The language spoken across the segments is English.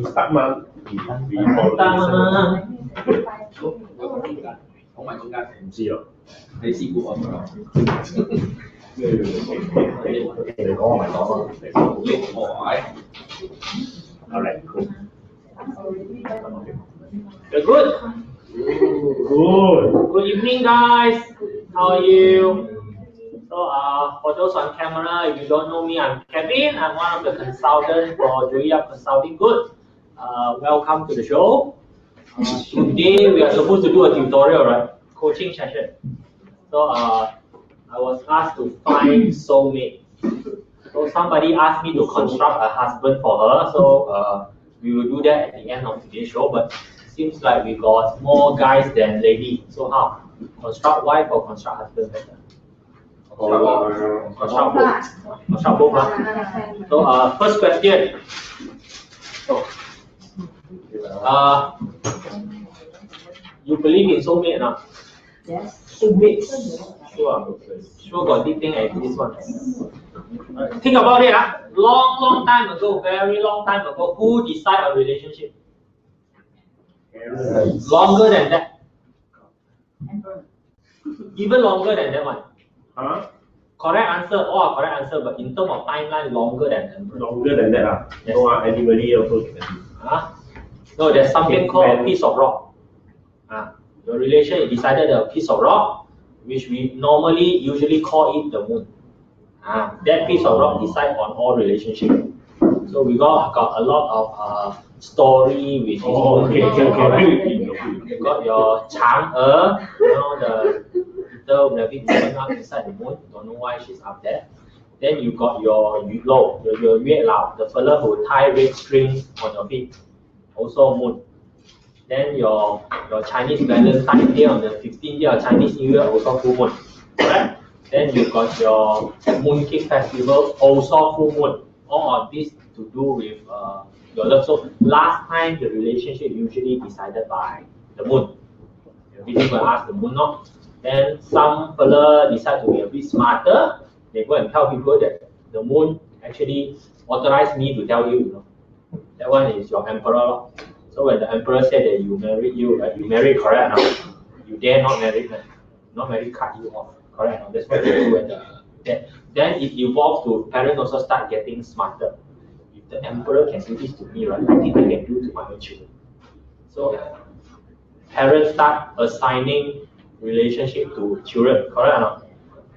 Start mah. Không phải con gái. Gì rồi? Thấy si của ông rồi. Để có mà có. Lên hỏi. Alright, cool. You're good. Good. Good evening, guys. How are you? So, for those on camera, if you don't know me, I'm Kevin. I'm one of the consultants for Joya Consulting. Good. Welcome to the show. Today we are supposed to do a tutorial, right? Coaching session. So, I was asked to find soulmate. So somebody asked me to construct a husband for her. So we will do that at the end of today's show. But seems like we got more guys than ladies. So how? Construct wife or construct husband better? Construct both. Construct both. So first question. You believe in soulmate now? Yes. Soulmate. Sure got this thing and this one. Think about it. Long time ago, very long time ago, who decide a relationship? Longer than that. Even longer than that one. Huh? Correct answer, all correct answer, but in terms of timeline, longer than emperor. Longer than that. Yes. No, anybody also can. No, there's something called a piece of rock. Your relation is decided a piece of rock, which we usually call it the moon. That piece of rock decides on all relationships. So we got a lot of story with this moon. Okay. You got your Chang'e, the rabbit going up inside the moon. Don't know why she's up there. Then you got your Yu Lo, your Yue Lao, the fella who tie red strings on your feet, also moon. Then your Chinese Valentine's Day on the 15th day of Chinese New Year, also full moon. Right? Then you got your Mooncake Festival, also full moon. All of this to do with your love. So last time the relationship usually decided by the moon. You're going to ask the moon not. Then some fella decide to be a bit smarter. They go and tell people that the moon actually authorized me to tell you. That one is your emperor. So when the emperor said that you married correct now, you dare not marry, not marry cut you off, correct now. That's what they do at then it evolves to parents also start getting smarter. If the emperor can do this to me, right, I think I can do to my own children. So parents start assigning relationship to children, correct now.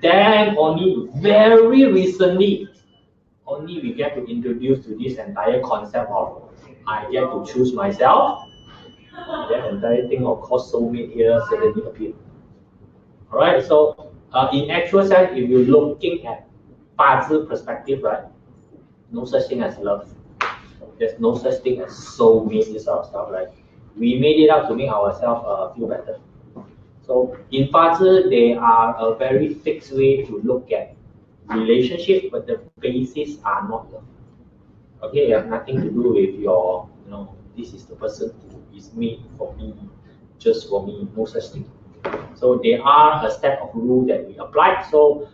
Then only very recently, only we get to introduce to this entire concept of I get to choose myself. That entire thing of called soulmate here suddenly appeared. Alright, so in actual sense, if you're looking at Bazi perspective, right, no such thing as love. There's no such thing as soulmate, this sort of stuff, right? We made it up to make ourselves feel better. So in Bazi, there are a very fixed way to look at relationship, but the basis are not love. Okay, it has nothing to do with your, this is the person who is made for me, just for me, no such thing. So there are a set of rules that we apply. So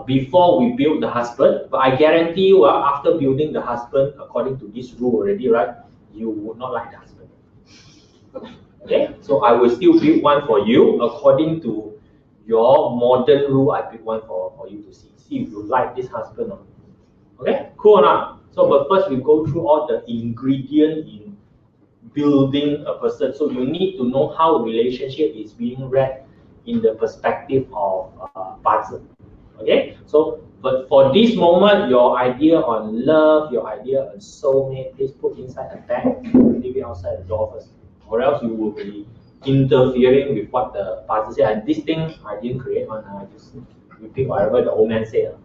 before we build the husband, but I guarantee you, after building the husband, according to this rule already, right, you would not like the husband. Okay, so I will still build one for you according to your modern rule. I build one for you to see if you like this husband or not. Okay, cool or not? So, but first we go through all the ingredients in building a person. So you need to know how relationship is being read in the perspective of Bazi. Okay, so but for this moment, your idea on love, your idea on soulmate, please put inside a bag, leave it outside the door first, or else you will be interfering with what the Bazi said. And this thing I didn't create one. I just repeat whatever the old man said.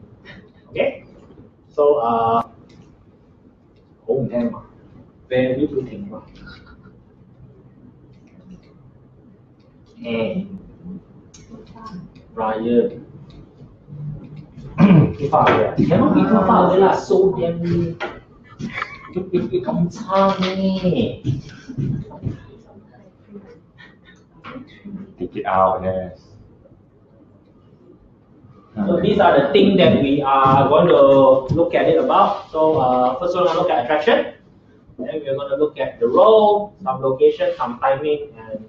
Okay, so old man, very good thing. And Brian. Too far away. Cannot be too far away lah. So damn near. Come Take it out, yes. So these are the things that we are going to look at it about. So first one, look at attraction. Then we're going to look at the role, some location, some timing, and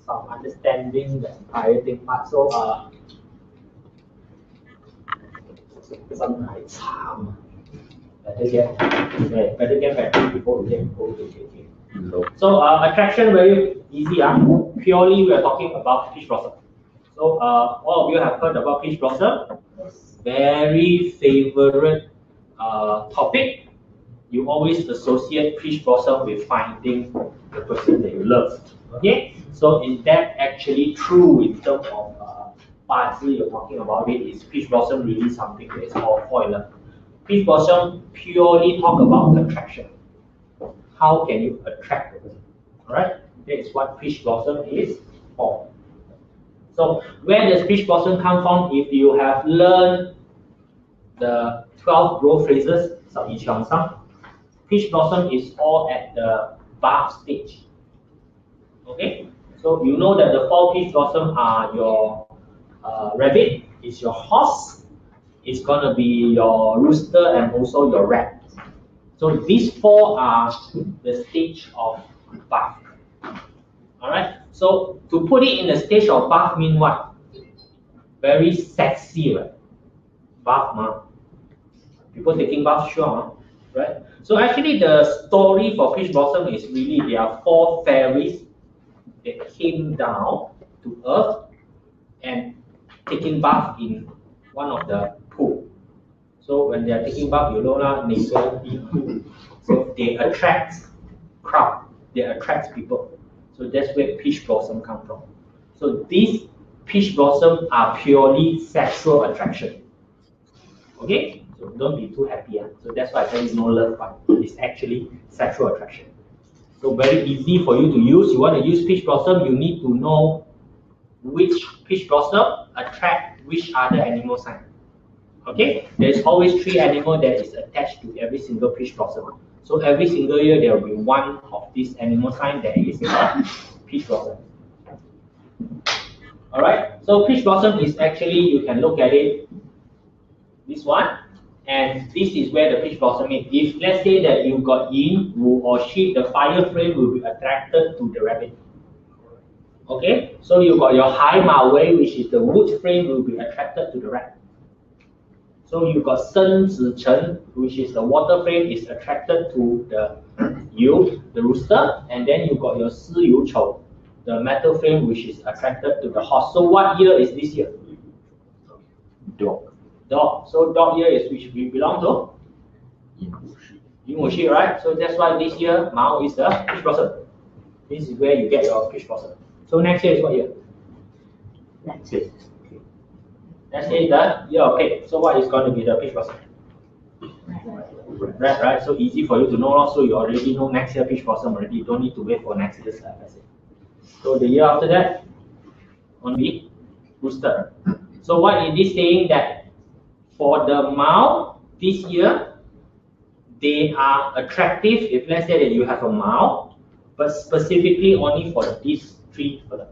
some understanding the entire thing part. So, 真係慘啊！better get back before we get okay. So attraction very easy. Purely we are talking about peach blossom. So all of you have heard about peach blossom. Very favorite topic. You always associate peach blossom with finding the person that you love. Okay. So is that actually true in terms of you're talking about it? Is peach blossom really something that is all for? Peach blossom purely talk about attraction. How can you attract the person? Alright, that is what peach blossom is for. So where does peach blossom come from? If you have learned the 12 growth phases, peach blossom is all at the bud stage. Okay, so you know that the 4 peach blossom are your rabbit, is your horse, it's gonna be your rooster, and also your rat. So these 4 are the stage of bud. Alright, so to put it in the stage of bud mean what? Very sexy, right? Bud, people taking bath, sure, right? So actually the story for peach blossom is really there are 4 fairies that came down to earth and taking bath in one of the pool. So when they are taking bath, you know lah, nature pool. So they attract crowd, they attract people. So that's where peach blossom come from. So these peach blossom are purely sexual attraction. Okay, so don't be too happy. So that's why I tell you no love, but it's actually sexual attraction. So very easy for you to use. You want to use peach blossom, you need to know which peach blossom attract which other animal sign. Okay, there's always 3 animals that is attached to every single peach blossom. So every single year there will be one of these animal sign that is a peach blossom. Alright, so peach blossom is actually, you can look at it, this one, and this is where the peach blossom is. If let's say that you got yin, wu, or shi, the fire flame will be attracted to the rabbit. Okay, so you got your hai ma wei, which is the wood flame, will be attracted to the rat. So you got Shen Zi Chen, which is the water flame, is attracted to the yu, the rooster, and then you got your Si Yu Chou, the metal flame, which is attracted to the horse. So what year is this year? Dog. Dog. So dog year is which we belong to? Yin Wu Shi, right? So that's why this year Mao is the peach blossom. This is where you get your peach blossom. So next year is what year? Next year. Next year is the year of pig. So what is going to be the peach blossom? Red, right? So easy for you to know. So you already know next year peach blossom already. You don't need to wait for next year's message. So the year after that, only rooster. So what is this saying? That for the Mao this year, they are attractive. If let's say that you have a Mao, but specifically only for these 3 for them.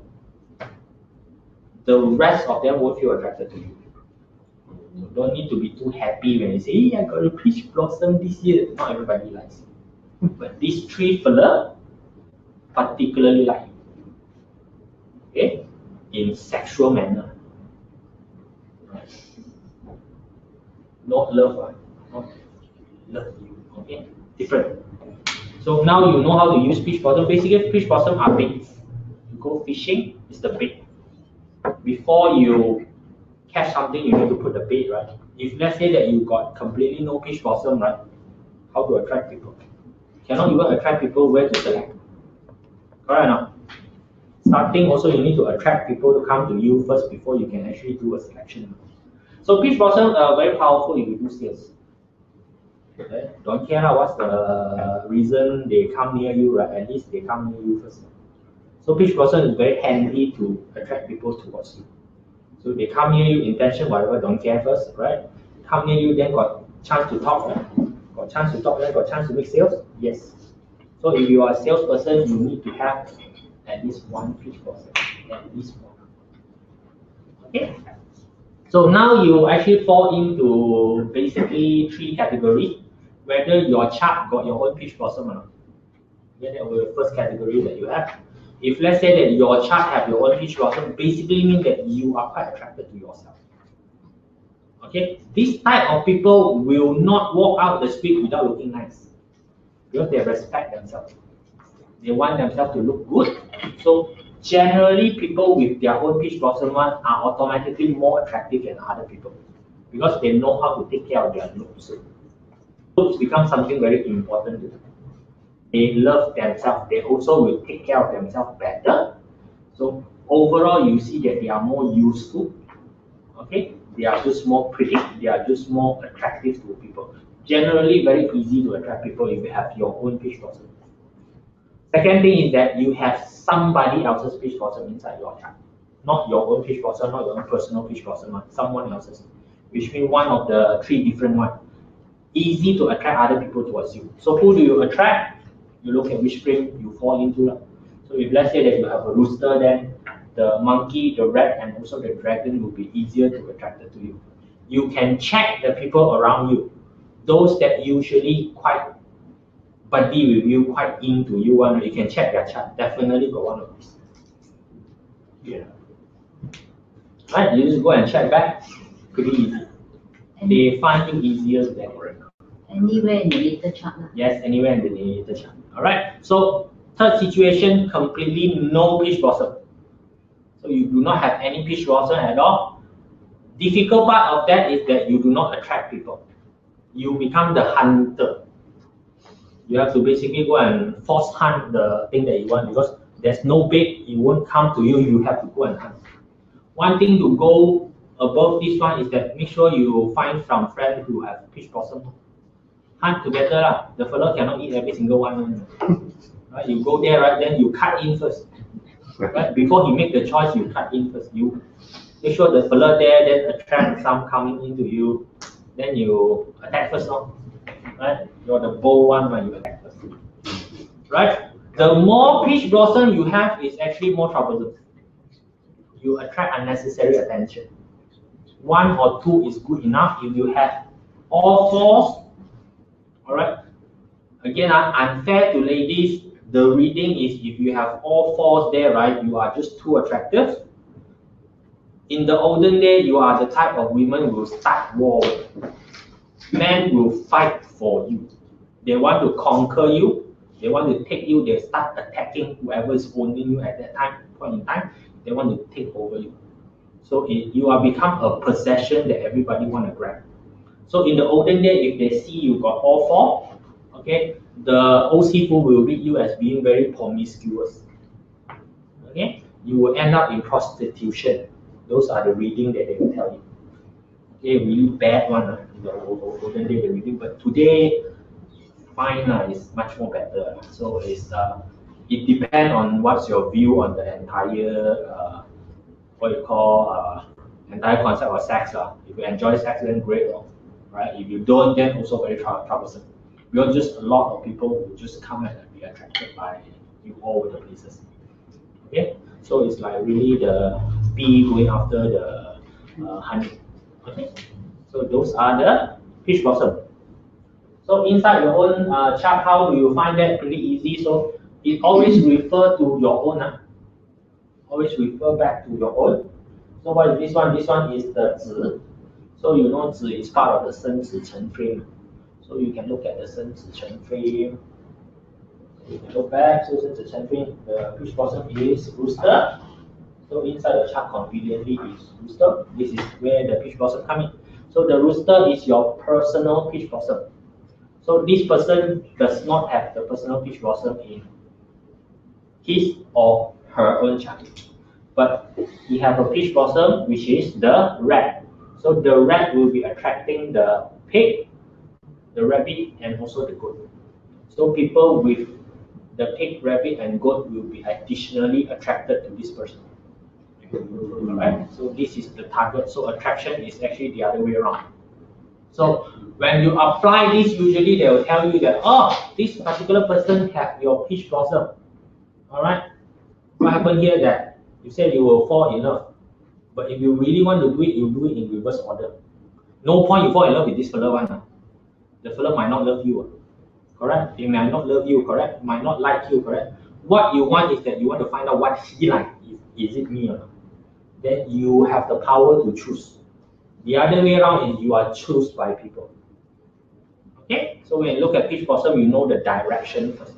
The rest of them won't feel attracted to you. You don't need to be too happy when you say, hey, I got a peach blossom this year. Not everybody likes it. But these 3 fella particularly like you. Okay? In sexual manner. Right. Not love, not love you. Okay? Different. So now you know how to use peach blossom. Basically, peach blossom are baits. You go fishing, it's the bait. Before you catch something, you need to put the bait, right? If let's say that you got completely no peach blossom, right? How to attract people? Cannot even attract people, where to select? Correct or not? Starting also, you need to attract people to come to you first before you can actually do a selection. So peach blossom are very powerful if you do sales. Okay? Don't care what's the reason they come near you, right? At least they come near you first. So peach blossom is very handy to attract people towards you. So they come near you, intention, whatever, don't care first, right? Come near you, then got chance to talk, right? Got chance to talk, then got chance to make sales? Yes. So if you are a salesperson, you need to have at least 1 peach blossom. At least 1. Okay? So now you actually fall into basically 3 categories. Whether your chart got your own peach blossom or not. Yeah, that will be the first category that you have. If let's say that your chart have your own peach blossom, basically means that you are quite attracted to yourself. Okay, this type of people will not walk out the street without looking nice because they respect themselves. They want themselves to look good. So generally, people with their own peach blossom one are automatically more attractive than other people because they know how to take care of their looks. Looks become something very important to them. They love themselves. They also will take care of themselves better. So overall, you see that they are more useful. Okay, they are just more pretty. They are just more attractive to people. Generally, very easy to attract people if you have your own peach blossom. Second thing is that you have somebody else's peach blossom inside your chart. Not your own peach blossom, not your own personal peach blossom, someone else's. Which means one of the three different ones. Easy to attract other people towards you. So who do you attract? You look at which frame you fall into. So if let's say that you have a rooster, then the monkey, the rat, and also the dragon will be easier to attract to you. You can check the people around you. Those that usually quite buddy with you, quite into you, you can check their chart. Definitely got one of these. Yeah. Right, you just go and check back. Pretty easy. They find you easier than anywhere in the natal chart. Yes, anywhere in the natal chart. All right. So third situation, completely no peach blossom. So you do not have any peach blossom at all. Difficult part of that is that you do not attract people. You become the hunter. You have to basically go and force hunt the thing that you want because there's no bait. It won't come to you. You have to go and hunt. One thing to go above this one is that make sure you find some friends who have peach blossom. Hunt together lah. The fellow cannot eat every single one. Right? You go there, right? Then you cut in first. Right? Before he make the choice, you cut in first. You make sure the fellow there, then attract some coming into you. Then you attack first, no? Right? You're the bold one when you attack first. Right? The more peach blossom you have is actually more troublesome. You attract unnecessary attention. One or two is good enough. If you have all fours, all right. Again, unfair to ladies. The reading is if you have all fours there, right, you are just too attractive. In the olden day, you are the type of women who will start war. Men will fight for you. They want to conquer you. They want to take you. They start attacking whoever is owning you at that point in time. They want to take over you. So you are become a possession that everybody want to grab. So in the olden day, if they see you got all four, okay, the old seafood will read you as being very promiscuous. Okay, you will end up in prostitution. Those are the reading that they will tell you. Okay, really bad one in the olden day the reading, but today, fine is much more better. So it depends on what's your view on the entire what you call entire concept of sex. If you enjoy sex, then great. Right? If you don't, then also very troublesome. Because just a lot of people will just come and be attracted by you all over the places. Okay, so it's like really the bee going after the honey. Okay, so those are the peach blossom. So inside your own chart, how do you find that? Pretty easy. So it always refer to your own. Always refer back to your own. So what is this one? This one is the Zi. So you know Zi is part of the Shen Zi Chen frame. So you can look at the Shen Zi Chen frame. You can look back. So Shen Zi Chen frame, the peach blossom is rooster. So inside the chart conveniently is rooster. This is where the peach blossom come in. So the rooster is your personal peach blossom. So this person does not have the personal peach blossom in his or her own chart. But he have a peach blossom which is the rat. So the rat will be attracting the pig, the rabbit, and also the goat. So people with the pig, rabbit, and goat will be additionally attracted to this person. Alright, so this is the target. So attraction is actually the other way around. So when you apply this, usually they will tell you that, oh, this particular person have your peach blossom. Alright, what happened here that you said you will fall in love. But if you really want to do it, you do it in reverse order. No point you fall in love with this fellow one. The fellow might not love you. correct? They might not love you, correct? Might not like you, correct? What you want is that you want to find out what he like. Is it me or not? Then you have the power to choose. The other way around is you are chosen by people. Okay, so when you look at peach blossom, you know the direction first.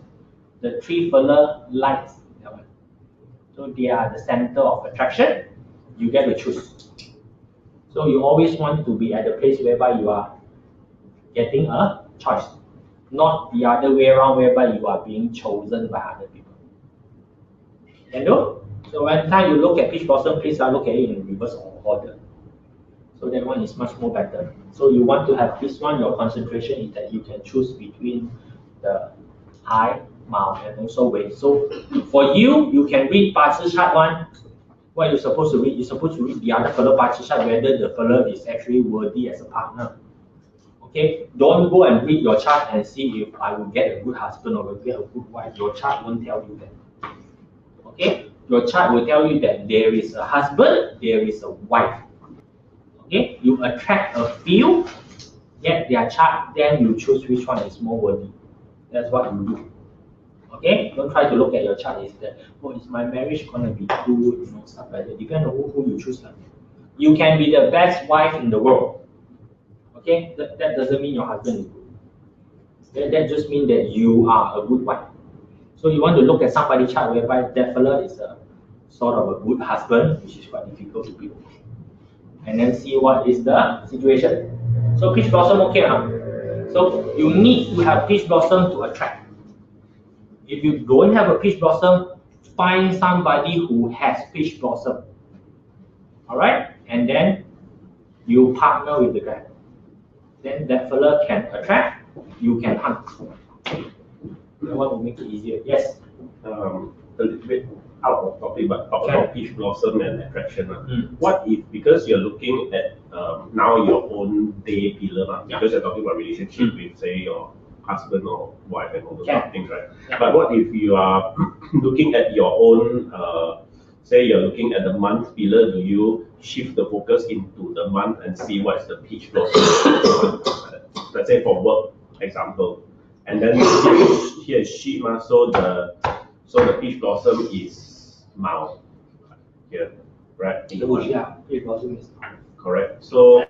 The three fella lights, that one. So they are the center of attraction. You get to choose. So you always want to be at the place whereby you are getting a choice, not the other way around whereby you are being chosen by other people. Can do? So when time you look at peach blossom, please look at it in reverse order. So that one is much more better. So you want to have this one, your concentration is that you can choose between the high, mild, and also weight. So for you, you can read Bazi chart one. What you're supposed to read, you're supposed to read the other fellow Bazi chart, whether the fellow is actually worthy as a partner. Okay, don't go and read your chart and see if I will get a good husband or will get a good wife. Your chart won't tell you that. Okay, your chart will tell you that there is a husband, there is a wife. Okay, you attract a few, get their chart, then you choose which one is more worthy. That's what you do. Okay, don't try to look at your chart. Is that, oh, is my marriage gonna be good? You know, stuff like that. Depends on who you choose. Like. You can be the best wife in the world. Okay, that doesn't mean your husband is good. That just means that you are a good wife. So you want to look at somebody's chart whereby that fella is a sort of a good husband, which is quite difficult to build. And then see what is the situation. So peach blossom, okay or not? So you need to have peach blossom to attract. If you don't have a peach blossom, find somebody who has peach blossom. All right, and then you partner with the guy. Then that fella can attract, you can hunt. That one will make it easier. Yes. A little bit out of topic, but talk about peach blossom and attraction. What if, because you're looking at now your own day pillar, because you're talking about relationship with, say, your husband or wife and all those kind of things, right? But what if you are looking at your own, say you're looking at the month pillar, do you shift the focus into the month and see what's the peach blossom? Let's say for work, example. And then here is sheep, so the peach blossom is mild here, right? Yeah, peach blossom is mild. Correct. So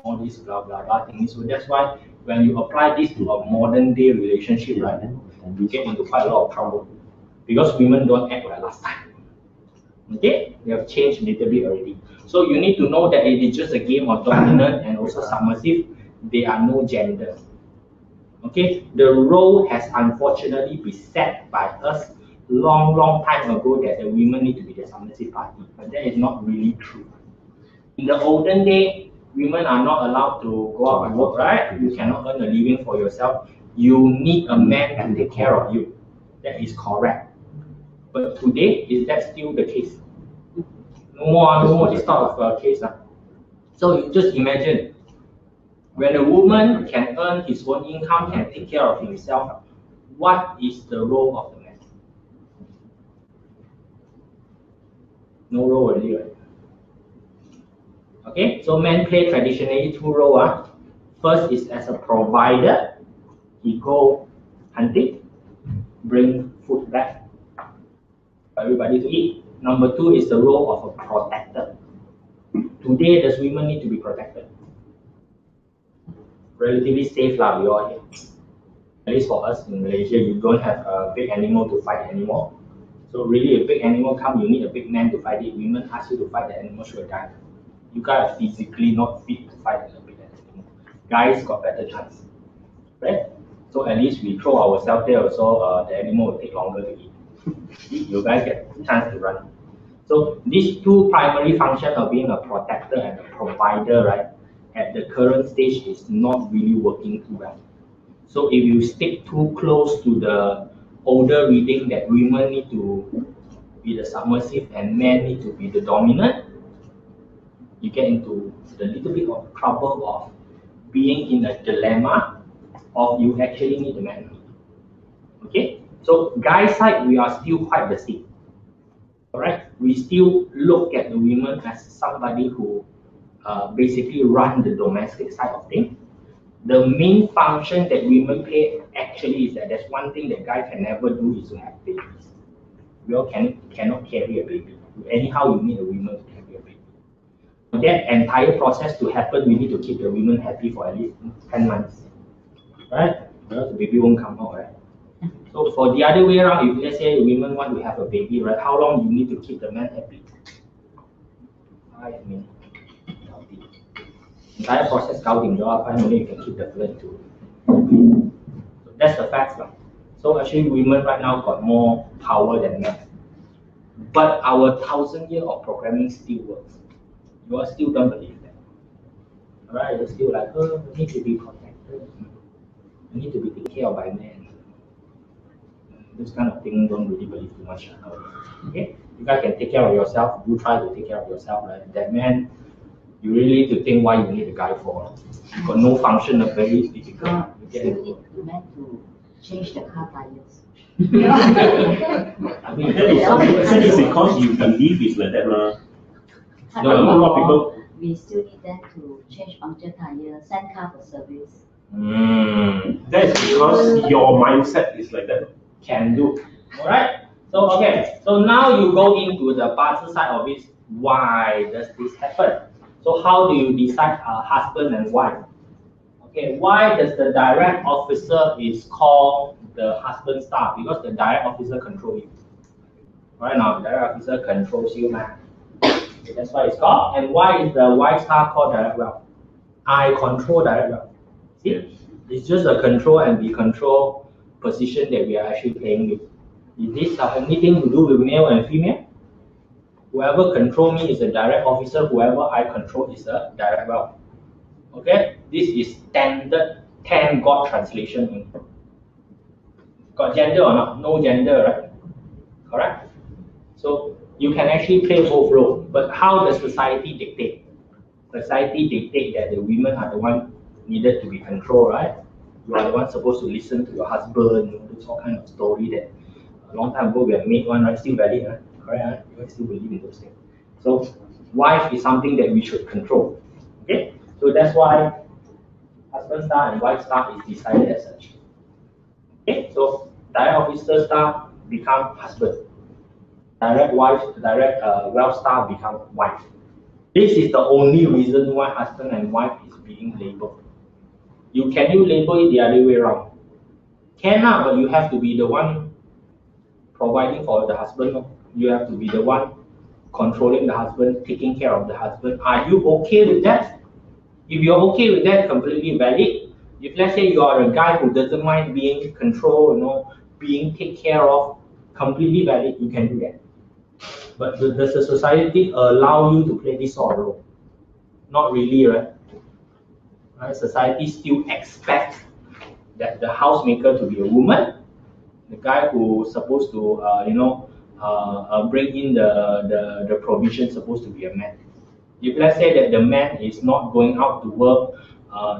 all these blah blah blah things. So that's why when you apply this to a modern day relationship, right, you get into quite a lot of trouble because women don't act like last time. Okay, they have changed a little bit already. So you need to know that it is just a game of dominant and also submissive. There are no gender. Okay, the role has unfortunately been set by us long time ago that the women need to be the submissive party, but that is not really true. In the olden day, women are not allowed to go out and work, right? You cannot earn a living for yourself. You need a man to take care of you. That is correct. But today, is that still the case? No more this type of case. So you just imagine, when a woman can earn his own income, can take care of himself, what is the role of the man? No role already, right? Okay, so men play traditionally two roles. First is as a provider. He go hunting, bring food back for everybody to eat. Number two is the role of a protector. Today, does women need to be protected? Relatively safe lah, we all here. At least for us in Malaysia, you don't have a big animal to fight anymore. So really, a big animal come, you need a big man to fight it. Women ask you to fight the animal, sure die. You guys are physically not fit to fight a big animal. Guys got better chance, right? So at least we throw ourselves there, also the animal will take longer to eat. You guys get a chance to run. So these two primary functions of being a protector and a provider, right, at the current stage is not really working too well. So if you stick too close to the older reading that women need to be the submissive and men need to be the dominant, you get into a little bit of trouble of being in a dilemma of you actually need a man. Okay, so guy side we are still quite the same. Alright, we still look at the women as somebody who basically run the domestic side of things. The main function that women play actually is that there's one thing that guys can never do is to have babies. We all cannot carry a baby. Anyhow, you need a woman to carry a baby. For that entire process to happen, we need to keep the women happy for at least 10 months. Right? Else the baby won't come out, right? So for the other way around, if let's say women want to have a baby, right? How long you need to keep the man happy? I mean, entire process counting job, finally you can keep the flirt too. So that's the facts. So actually women right now got more power than men. But our 1,000 years of programming still works. You all still don't believe that. Alright, you're still like, oh, we need to be protected. We need to be taken care of by men. This kind of thing don't really believe too much nowadays. Okay? You guys can take care of yourself, do try to take care of yourself, right? That man, you really need to think why you need a guy for. You got no function, very difficult. You still need the man to change the car tires. I mean, that is because you believe it's like that, no, a lot of people. We still need them to change puncture tire, send car for service. That is because your mindset is like that. Can do. Alright? So okay. So now you go into the party side of it. Why does this happen? So how do you decide a husband and wife? Okay, why does the direct officer is called the husband star? Because the direct officer controls you. Right now, the direct officer controls you, man. Okay, that's why it's called. And why is the wife star called direct wealth? I control direct wealth. See? It's just a control and be control position that we are actually playing with. Is this have anything to do with male and female? Whoever control me is a direct officer, whoever I control is a direct wealth. Okay? This is standard 10 God translation. Got gender or not? No gender, right? Correct? So you can actually play both roles. But how does society dictate? Society dictate that the women are the one needed to be controlled, right? You are the one supposed to listen to your husband, you know, those all kind of story that a long time ago we have made one, right? Still valid, right? Correct, right? You guys still believe in those things. So wife is something that we should control. Okay? So that's why husband star and wife star is decided as such. Okay, so direct officer star become husband. Direct wealth star become wife. This is the only reason why husband and wife is being labeled. Can you label it the other way around? Cannot, but you have to be the one providing for the husband. You have to be the one controlling the husband, taking care of the husband. Are you okay with that? If you're okay with that, completely valid. If let's say you are a guy who doesn't mind being controlled, being taken care of, completely valid, you can do that. But does the society allow you to play this sort of role? Not really, right? Society still expects that the housemaker to be a woman, the guy who's supposed to, bring in the provision supposed to be a man. If let's say that the man is not going out to work,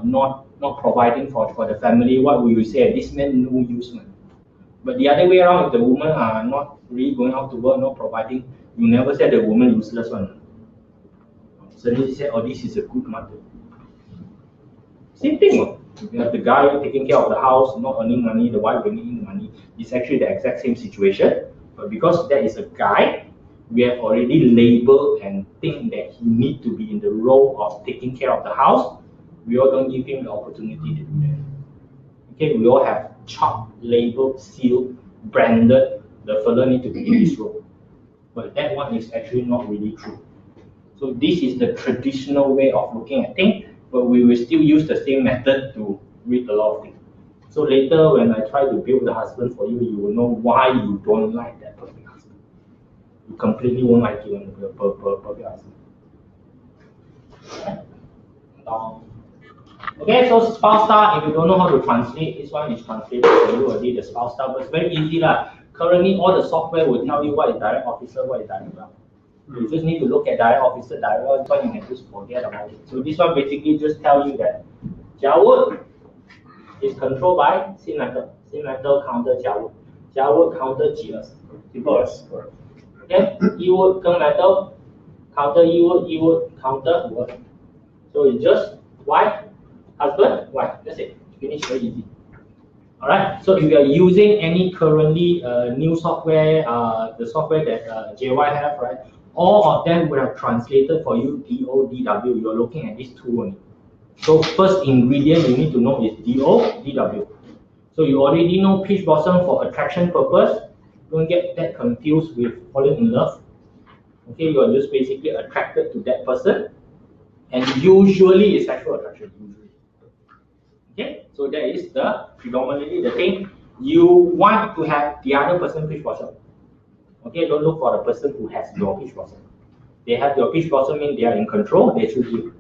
not providing for the family, what will you say? This man no use, man. But the other way around, if the woman are not really going out to work, not providing, you never say the woman useless one. So you say, oh, this is a good mother. Same thing. You have the guy taking care of the house, not earning money, the wife bringing in money. It's actually the exact same situation. But because that is a guy, we have already labeled and think that he needs to be in the role of taking care of the house. We all don't give him the opportunity to do that. Okay, we all have chopped, labeled, sealed, branded. The fella need to be in this role. But that one is actually not really true. So this is the traditional way of looking at things, but we will still use the same method to read a lot of things. So later when I try to build the husband for you, you will know why you don't like that perfect husband. You completely won't like it when you perfect husband. Okay, so spouse star, if you don't know how to translate, this one is translated for you already, the spouse star, but it's very easy. Currently, all the software will tell you what is direct officer, what is direct well. You just need to look at direct officer, direct well, this one you can just forget about it. So this one basically just tells you that Jiawu is controlled by Xin Metal counter Jiawu. Jiawu counter Jias. Okay, Yiwu Geng Metal counter Yiwu counter Word. So it's just wife, husband, wife. That's it. Finish, very easy. Alright, so if you are using any currently new software, the software that JY have, right? All of them would have translated for you DO, DW. You're looking at these two only. So first ingredient you need to know is DO, DW. So you already know peach blossom for attraction purpose. Don't get that confused with falling in love. Okay, you are just basically attracted to that person, and usually it's sexual attraction. Usually. Okay, so that is the predominantly the thing. You want to have the other person peach blossom. Okay, don't look for the person who has your peach blossom. They have your peach blossom mean they are in control, they choose you.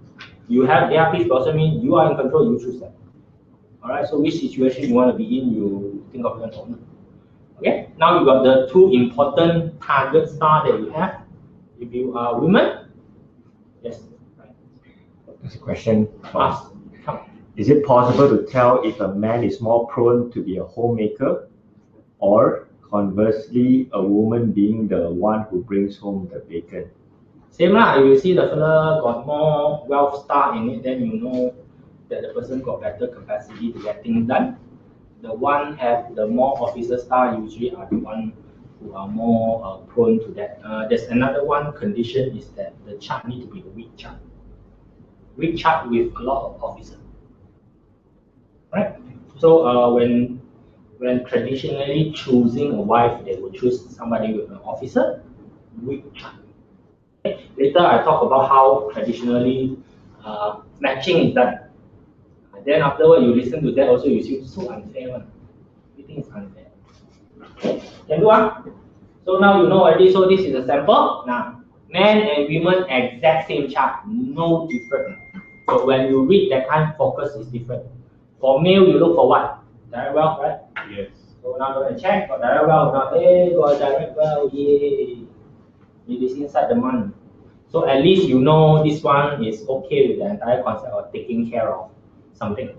You have their peach blossom mean you are in control, you choose them. Alright, so which situation you want to be in, you think of your own. Okay, now you got the two important target star that you have. If you are women, yes. Right. There's a question. Ask. Is it possible to tell if a man is more prone to be a homemaker, or conversely, a woman being the one who brings home the bacon? Same lah. If you see the fella got more wealth star in it, then you know that the person got better capacity to get things done. The one have the more officer star usually are the one who are more prone to that. There's another one condition is that the chart need to be a weak chart. Weak chart with a lot of officers. Right? So when traditionally choosing a wife, they would choose somebody with an officer, weak chart. Okay. Later I talk about how traditionally matching is done. And then afterward you listen to that also, you see so unfair one. Everything is unfair. Okay. Can do So now you know already, so this is a sample. Now men and women exact same chart, no different. But when you read that kind, focus is different. For male, you look for what? Direct well, right? Yes. So now I'm gonna check for direct well. Now, hey, got direct well, yay! It is inside the month. So at least you know this one is okay with the entire concept of taking care of something.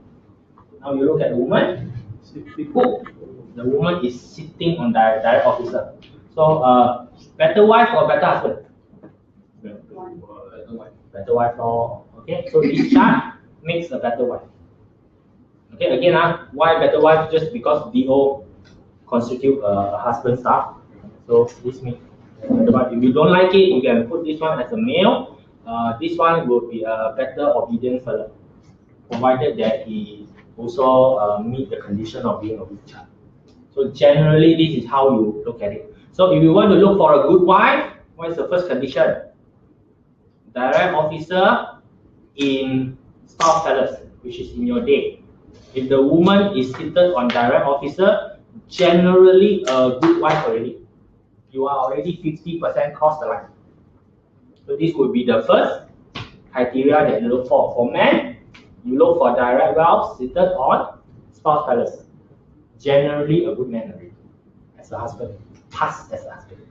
Now you look at the woman. The woman is sitting on direct officer. So better wife or better husband? Better wife. Better wife or okay. So this chart makes a better wife. Okay, again, why better wife? Just because DO constitute a husband star. So this means better wife. If you don't like it, you can put this one as a male. this one will be a better obedient fellow, provided that he also meet the condition of being a good child. So generally, this is how you look at it. So if you want to look for a good wife, what is the first condition? Direct officer in spouse palace, which is in your day. If the woman is seated on direct officer, generally a good wife already. You are already 50% cross the line. So this would be the first criteria that you look for. For men, you look for direct wealth seated on spouse palace. Generally a good man already, as a husband, pass as a husband.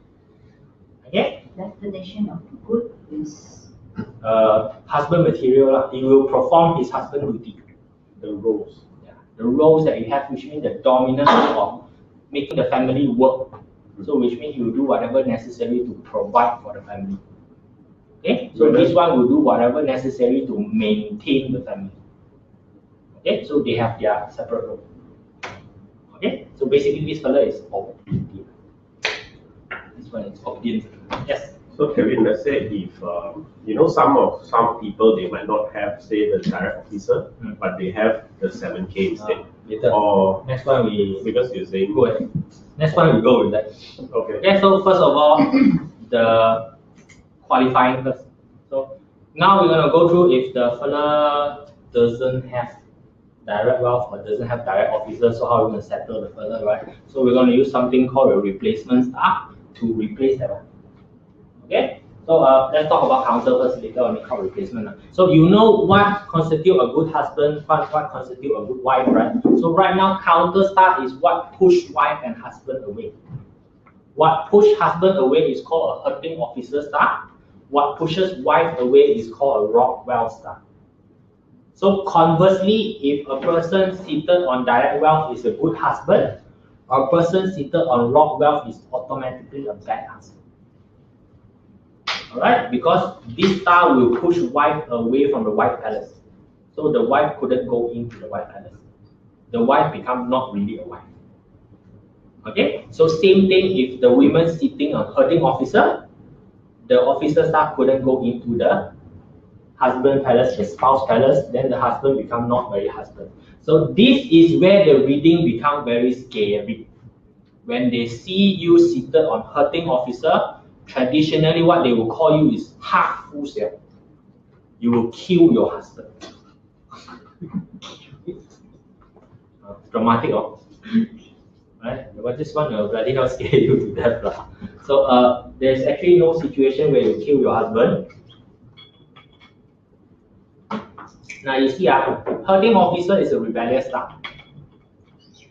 Okay? Definition of good is husband material. He will perform his husband duty. The roles. Yeah. The roles that you have, which means the dominance of making the family work. So which means you do whatever necessary to provide for the family. Okay? So this one will do whatever necessary to maintain the family. Okay? So they have their separate role. Okay? So basically this fellow is obedient. This one is obedient. Yes? So Kevin, let's say if some people they might not have say the direct officer, but they have the 7K instead. Later. Or next one we because you're saying go ahead. Next one we go with that. Okay. Okay, so first of all, the qualifying first. So now we're gonna go through if the fella doesn't have direct wealth or doesn't have direct officer, so how we're gonna settle the fella, right? So we're gonna use something called a replacement star to replace that one. Okay, so let's talk about counsel first, later on we call replacement. So you know what constitutes a good husband, what constitutes a good wife, right? So right now, counter star is what push wife and husband away. What push husband away is called a hurting officer star. What pushes wife away is called a Rockwell star. So conversely, if a person seated on direct wealth is a good husband, a person seated on Rockwell is automatically a bad husband. Alright, because this star will push wife away from the white palace. So the wife couldn't go into the white palace. The wife becomes not really a wife. Okay, so same thing if the woman sitting on hurting officer, the officer star couldn't go into the husband palace, the spouse palace, then the husband become not very husband. So this is where the reading become very scary. When they see you seated on hurting officer, traditionally what they will call you is half full self. You will kill your husband. Dramatic, oh? Right? But this one will really not scare you to death. So there's actually no situation where you kill your husband. Now you see, hurting officer is a rebellious star.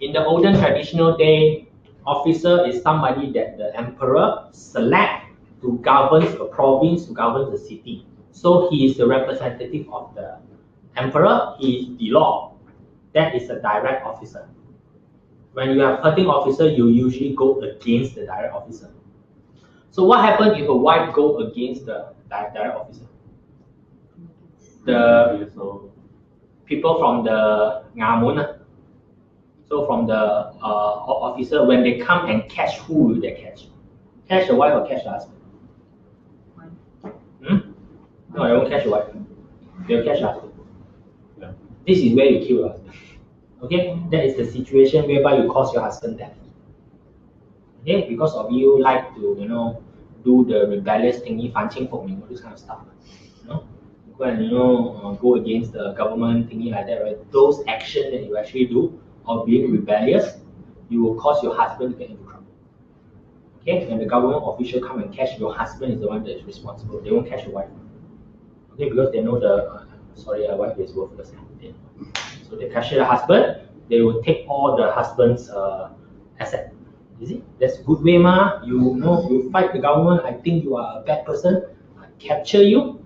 In the olden traditional day, officer is somebody that the emperor select to govern a province, to govern the city. So he is the representative of the emperor, he is the law. That is a direct officer. When you have hurting officer, you usually go against the direct officer. So what happens if a wife go against the direct officer? The people from the Ngamun, so from the officer, when they come and catch, who will they catch? Catch the wife or catch the husband? No, they won't catch the wife. They'll catch the husband. Yeah. This is where you kill your husband. Okay, that is the situation whereby you cause your husband death. Okay, because of you like to, do the rebellious thingy, fan qing feng ming, all this kind of stuff. Go and go against the government thingy like that, right? Those actions that you actually do of being rebellious, you will cause your husband to get into trouble. Okay, when the government official come and catch your husband is the one that is responsible. They won't catch your wife. Okay, because they know the wife is worthless. So they catch the husband, they will take all the husband's asset. You see, that's good way, ma. You fight the government. I think you are a bad person. I capture you,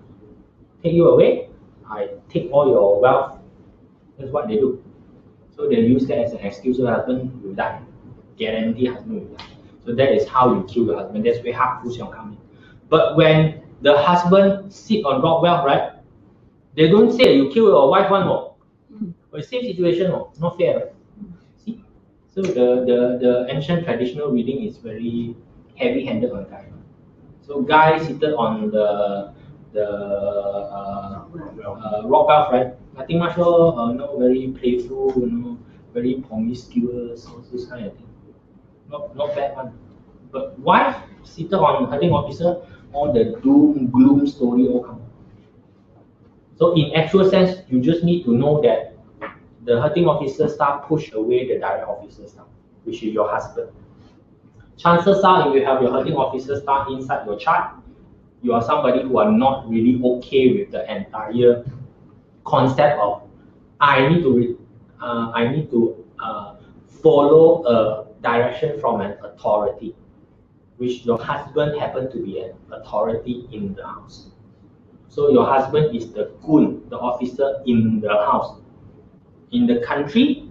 take you away. I take all your wealth. That's what they do. So they use that as an excuse. So husband will die. Guarantee husband will die. So that is how you kill your husband. That's where half full come in. But when the husband sit on rock wealth, right? They don't say you kill your wife one more. But same situation, not fair, right? See? So the ancient traditional reading is very heavy-handed on guy. So guy seated on the the rock wealth, right? Nothing much, no, very playful, very promiscuous, all this kind of thing. Not bad one. But wife seated on herding officer, all the doom, gloom story all come. So in actual sense, you just need to know that the herding officer star push away the direct officer star, which is your husband. Chances are, if you have your herding officer star inside your chart, you are somebody who are not really okay with the entire concept of I need to follow a direction from an authority, which your husband happen to be an authority in the house. So your husband is the kun, the officer in the house. In the country,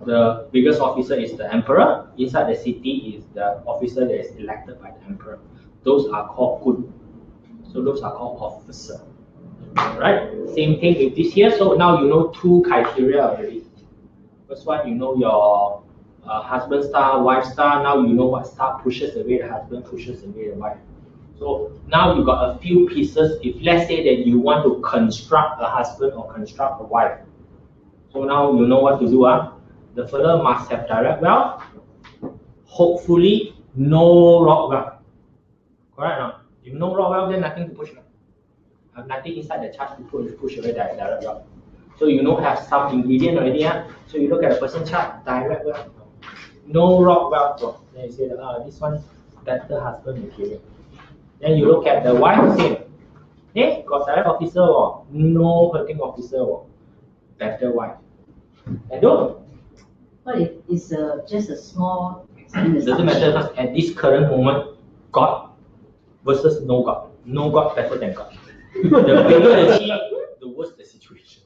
the biggest officer is the emperor. Inside the city is the officer that is elected by the emperor. Those are called kun. So those are called officer. Right? Same thing with this here. So now you know two criteria already. First one, you know your husband star, wife star. Now you know what star pushes away the husband, pushes away the wife. So now you got a few pieces. If let's say that you want to construct a husband or construct a wife. So now you know what to do. The fellow must have direct wealth. Hopefully, no rock wealth. Correct or not? If no rock wealth, then nothing to push. Have nothing inside the chart to push away direct wealth. So you know have some ingredient already. So you look at the person chart, direct wealth. No rock wealth. Then you say, this one better husband material. Then you look at the wife, same. Hey, got direct officer or no herding officer or better wife. And don't. What if it's just a small? Doesn't matter because at this current moment, God versus no God. No God better than God. The bigger the cheat, the worse the situation.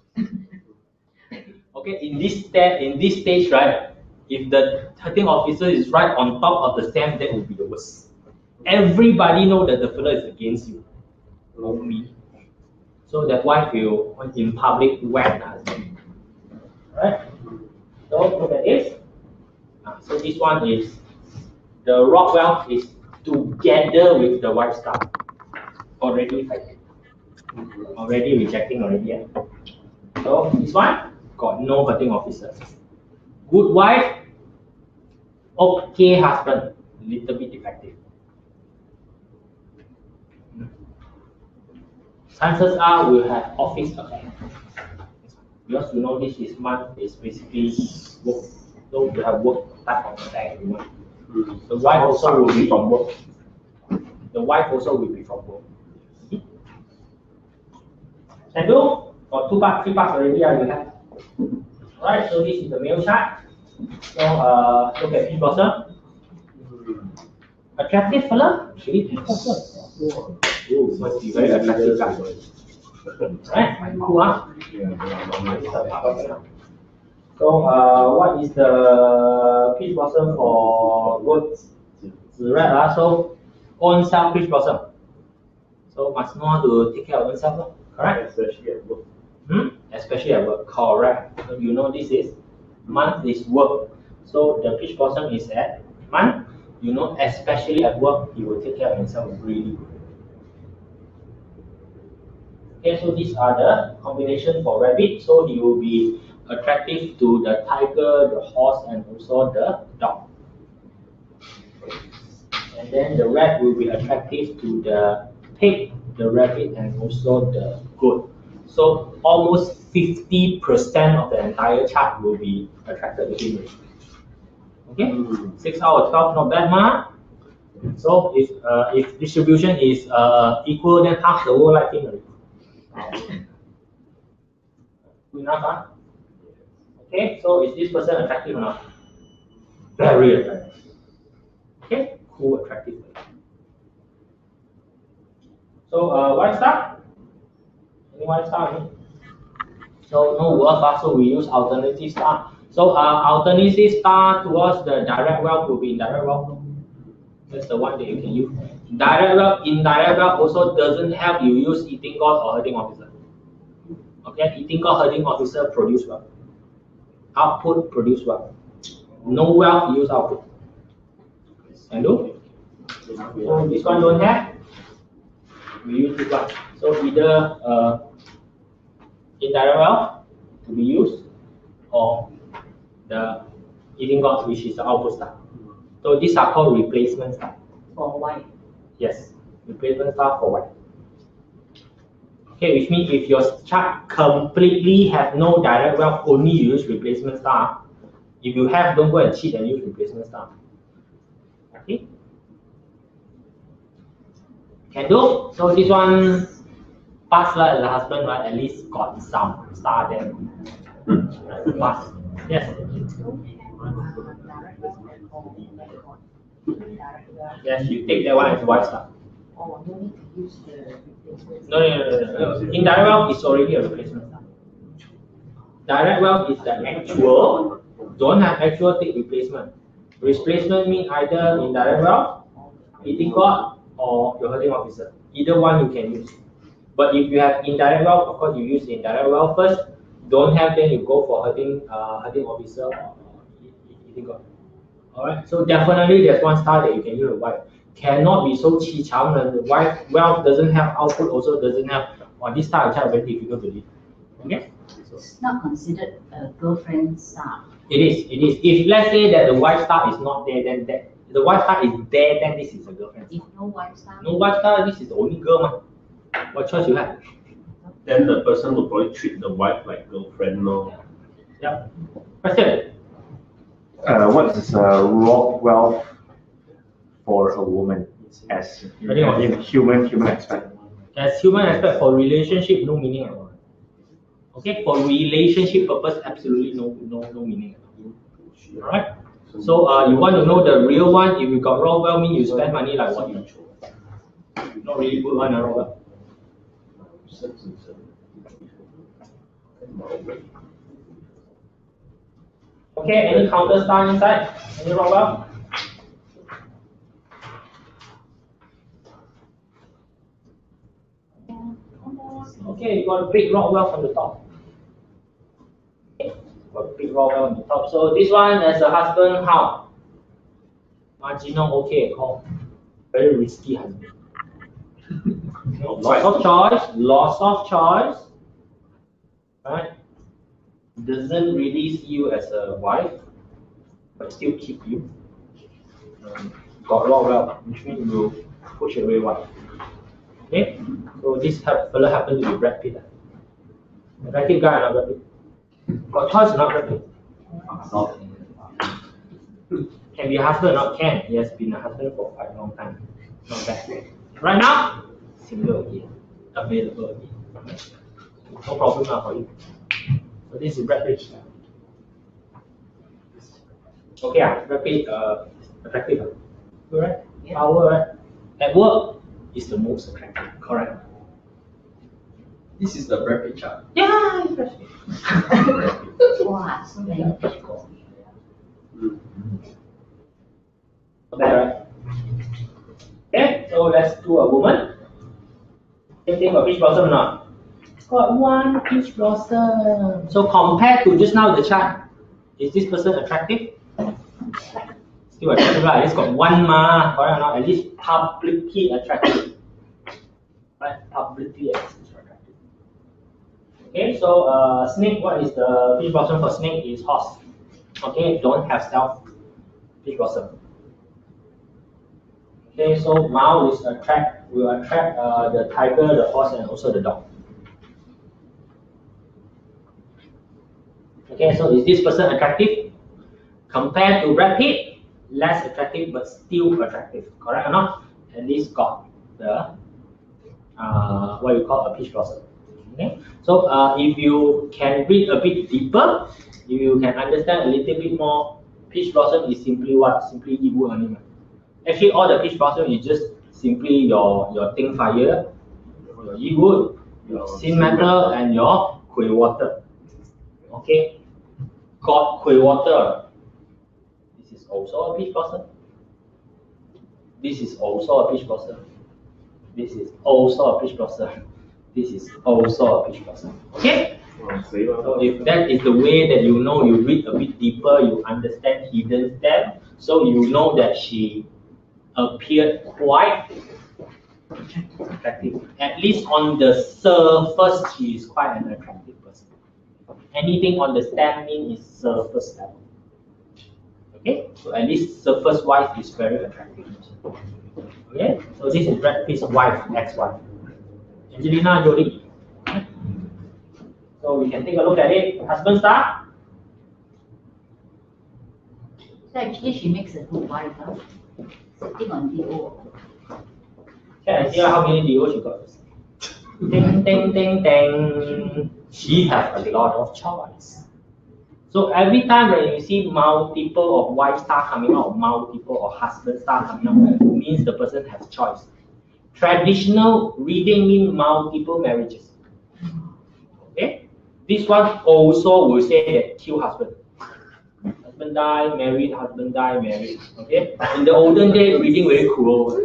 Okay, in this stage, right? If the herding officer is right on top of the stand, that would be the worst. Everybody know that the fellow is against you. Not me. So that wife will in public whack the husband. Alright? So look at this. So this one is the rock wealth is together with the wife star. Already affected. Already rejecting already. Yeah? So this one got no herding officer. Good wife, okay husband, little bit defective. Chances are we'll have office affair. Because you know this is month is basically work. So we have work type of affair. The wife also will be from work. The wife also will be from work. And do got 2 parts, 3 parts already you have. Alright, so this is the male chart. So look at P blossom. Attractive fella? Really attractive. Oh, must be very attractive guy. Right? Cool, So what is the peach blossom for good? Red, so own self peach blossom. So must know how to take care of oneself, correct? Especially at work. Especially at work, correct. So you know this is month is work. So the peach blossom is at month. You know, especially at work, you will take care of yourself really good. Okay, so these are the combination for rabbit. So he will be attractive to the tiger, the horse, and also the dog. And then the rat will be attractive to the pig, the rabbit, and also the goat. So almost 50% of the entire chart will be attracted to him. Okay, 6 out of 12, not bad, ma. So if distribution is equal, then half the world like him. Good enough, huh? Okay, so is this person attractive or not? Very attractive. Okay, cool, attractive. So white star? Any white star? So no worth, so we use alternative star. So alternative star towards the direct wealth will be indirect wealth. That's the one that you can use. Direct wealth, indirect wealth also doesn't help you use eating god or herding officer. Okay, eating god, herding officer produce wealth. Output produce wealth. No wealth, use output. And do? So this one don't have. we use this one. So either indirect well to be used, or the eating god, which is the output star. So these are called replacement star. For white. Yes, replacement star for white. Okay, which means if your chart completely have no direct wealth, only use replacement star. If you have, don't go and cheat and use replacement star. Okay. Can do. So this one pass as a husband, right? At least got some star there. Pass. Yes. Yes, you take that one as white star. Oh, no need to use the replacement. No. Indirect wealth is already a replacement star. Direct wealth is the actual. Don't have actual, take replacement. Replacement means either indirect wealth, eating god, or your herding officer. Either one you can use. But if you have indirect wealth, of course you use indirect wealth first. Don't have, then you go for herding officer or eating god. Alright, so definitely there's one star that you can use a white. Cannot be so chi chang and the white wealth doesn't have output, also doesn't have. On this star, it's very difficult to lead. Okay? It's not considered a girlfriend star. It is. If let's say that the white star is not there, then the white star is there, then this is a girlfriend. If no white star. No white star, this is the only girl, man. What choice you have? Then the person will probably treat the wife like girlfriend, no? Yeah. Question. What is raw wealth for a woman as in human aspect? As human aspect, for relationship, no meaning at all. Okay, for relationship purpose, absolutely no meaning at all. Alright? So you want to know the real one, if you got raw wealth, mean you spend money like what you not really good one, raw wealth. Okay, any counter star inside? Any raw wealth? Okay, you got a big raw wealth on the top. Got a big raw wealth on the top. So this one as a husband, how? Marginal, okay, call. Very risky husband. Loss of choice. Right? Doesn't really see you as a wife, but still keep you. Got raw wealth, which means you push away wife. Okay, so this fellow happens to be Brad Pitt. Attractive guy or not Brad Pitt? Got choice or not Brad Pitt? Can be a husband or not? Can. He has been a husband for quite a long time. Not bad. Right now, single again. Available again. No problem now for you. So this is Brad Pitt. Okay, Brad Pitt attractive. Right? Yeah. Power, right? At work, is the most attractive, correct? This is the Brad Pitt chart. Yeah, it's Brad Pitt. Wow, so many people. Right? Okay, so let's do a woman. Same thing for peach blossom or not? Got one peach blossom. So compared to just now the chart, is this person attractive? Still attractive, right? At least got one correct or not? At least publicly attractive. Right? Publicly attractive. Okay, so snake, what is the peach blossom for snake? Is horse. Okay, don't have self peach blossom. Okay, so Mao will attract the tiger, the horse, and also the dog. Okay, so is this person attractive? Compared to Brad Pitt, less attractive but still attractive, correct or not? At least got the what you call a peach blossom. Okay, so if you can read a bit deeper, if you can understand a little bit more, peach blossom is simply what? Simply Yiwu animal. Actually, all the peach blossom is just simply your Ting Fire, your Yiwu, your Sin Metal, and your Kui Water. Okay, got Kui Water. This is also a peach blossom. This is also a peach blossom. This is also a peach blossom. This is also a peach blossom. Okay? So if that is the way that you know, you read a bit deeper, you understand hidden step, so you know that she appeared quite Attractive. At least on the surface, she is quite an attractive person. Anything on the stem mean is surface level. Okay, so at least surface wife is very attractive. Okay, so this is Brad Pitt's wife, ex-wife, Angelina Jolie. So we can take a look at it. Husband star. So actually she makes a good wife, huh? Sitting on DO. Can I see how many DO she got? Ding, ding, ding, ding. She has a lot of choice. So every time when you see multiple of wife star coming out, multiple of husband star coming out, it means the person has choice. Traditional reading means multiple marriages. Okay? This one also will say that kill husband. Husband die, married, husband die, married. Okay? In the olden days, reading very cruel.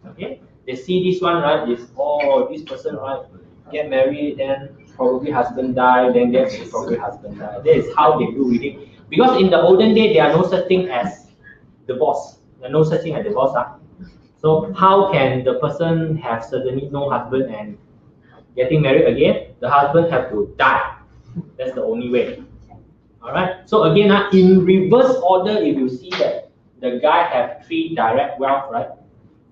Okay? They see this one, right? This, oh, this person, right? Get married, then probably husband die, then probably husband die. That is how they do reading. Because in the olden day, there are no such thing as divorce. There are no such thing as divorce. Huh? So how can the person have suddenly no husband and getting married again? The husband have to die. That's the only way. Alright. So again, in reverse order, if you see that the guy have 3 direct wealth, right?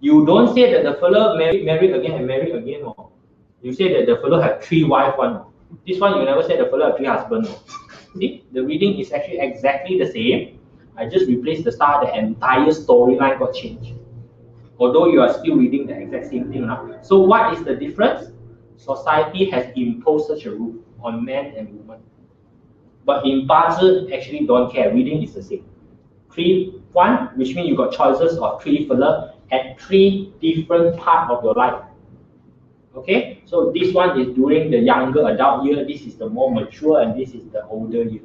You don't say that the fellow married again and married again, or you say that the fellow have 3 wives, one. This one you never say the fellow have 3 husbands. See, the reading is actually exactly the same. I just replaced the star, the entire storyline got changed. Although you are still reading the exact same thing now. So what is the difference? Society has imposed such a rule on men and women. But in Bazi, actually don't care. Reading is the same. 3-1, which means you got choices of 3 fella at 3 different parts of your life. Okay, so this one is during the younger adult year, this is the more mature, and this is the older year.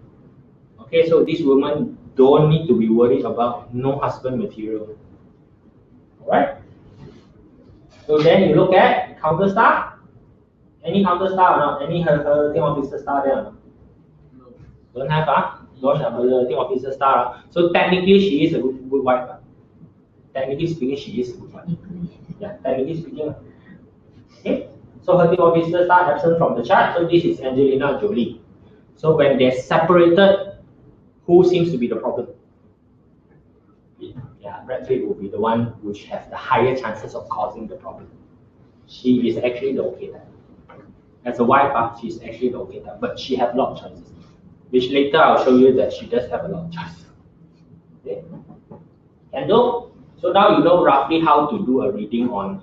Okay, so this woman don't need to be worried about no husband material. Alright? So then you look at counter star. Any counter star or not? Any her thing officer star there or not? No. Don't have, don't have her thing officer star. So technically she is a good wife. Technically speaking, she is a good wife. Yeah, technically speaking. Okay, so her thing officer star absent from the chart. So this is Angelina Jolie. So when they're separated, who seems to be the problem? Yeah, Brad Pitt will be the one which has the higher chances of causing the problem. She is actually the okay type. As a wife, she's actually the okay type, but she has a lot of choices. Which later I'll show you that she does have a lot of choices. Okay. Candle. So now you know roughly how to do a reading on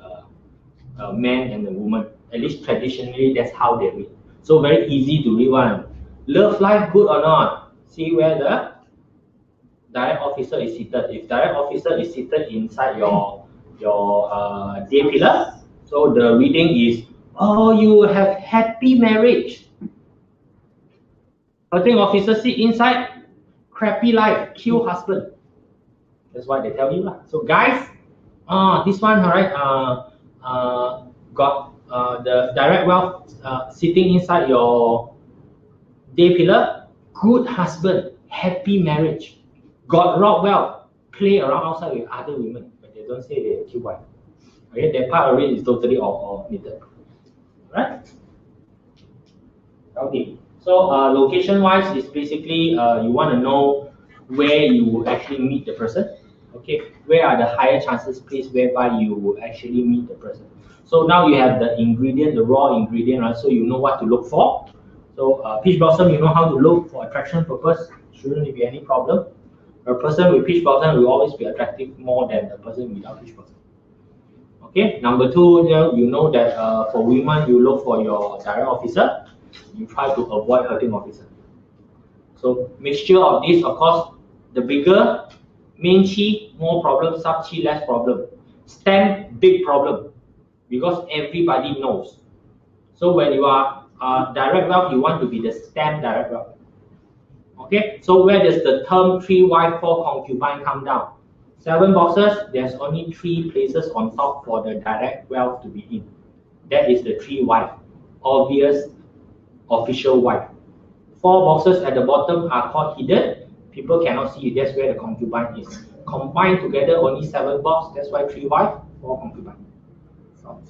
a man and a woman. At least traditionally, that's how they read. So very easy to read one. Love life good or not? See where the direct officer is seated. If direct officer is seated inside your day pillar, so the reading is, oh, you have happy marriage. Hunting officer sit inside, crappy life, kill husband. That's what they tell you. So guys, this one, alright, got the direct wealth sitting inside your day pillar, good husband, happy marriage. Got rock wealth, play around outside with other women, but they don't say they kill wife. Okay, that part of it is totally omitted. Right? Okay. So location-wise is basically you want to know where you will actually meet the person. Okay, where are the higher chances place whereby you will actually meet the person. So now you have the ingredient, the raw ingredient, right? So you know what to look for. So peach blossom, you know how to look for attraction purpose. Shouldn't be any problem. A person with peach blossom will always be attractive more than a person without peach blossom. Okay. Number 2, you know that for women, you look for your direct officer. You try to avoid hurting officer. So mixture of this, of course, the bigger, main chi, more problem, sub chi, less problem. Stem, big problem, because everybody knows. So when you are direct wealth, you want to be the stem direct wealth. Okay, so where does the term 3 wife 4 concubine come down? 7 boxes, there's only 3 places on top for the direct wealth to be in. That is the 3 wife, obvious, official wife. 4 boxes at the bottom are called hidden. People cannot see it. That's where the concubine is. Combined together, only 7 boxes. That's why 3 wife, 4 concubine. 7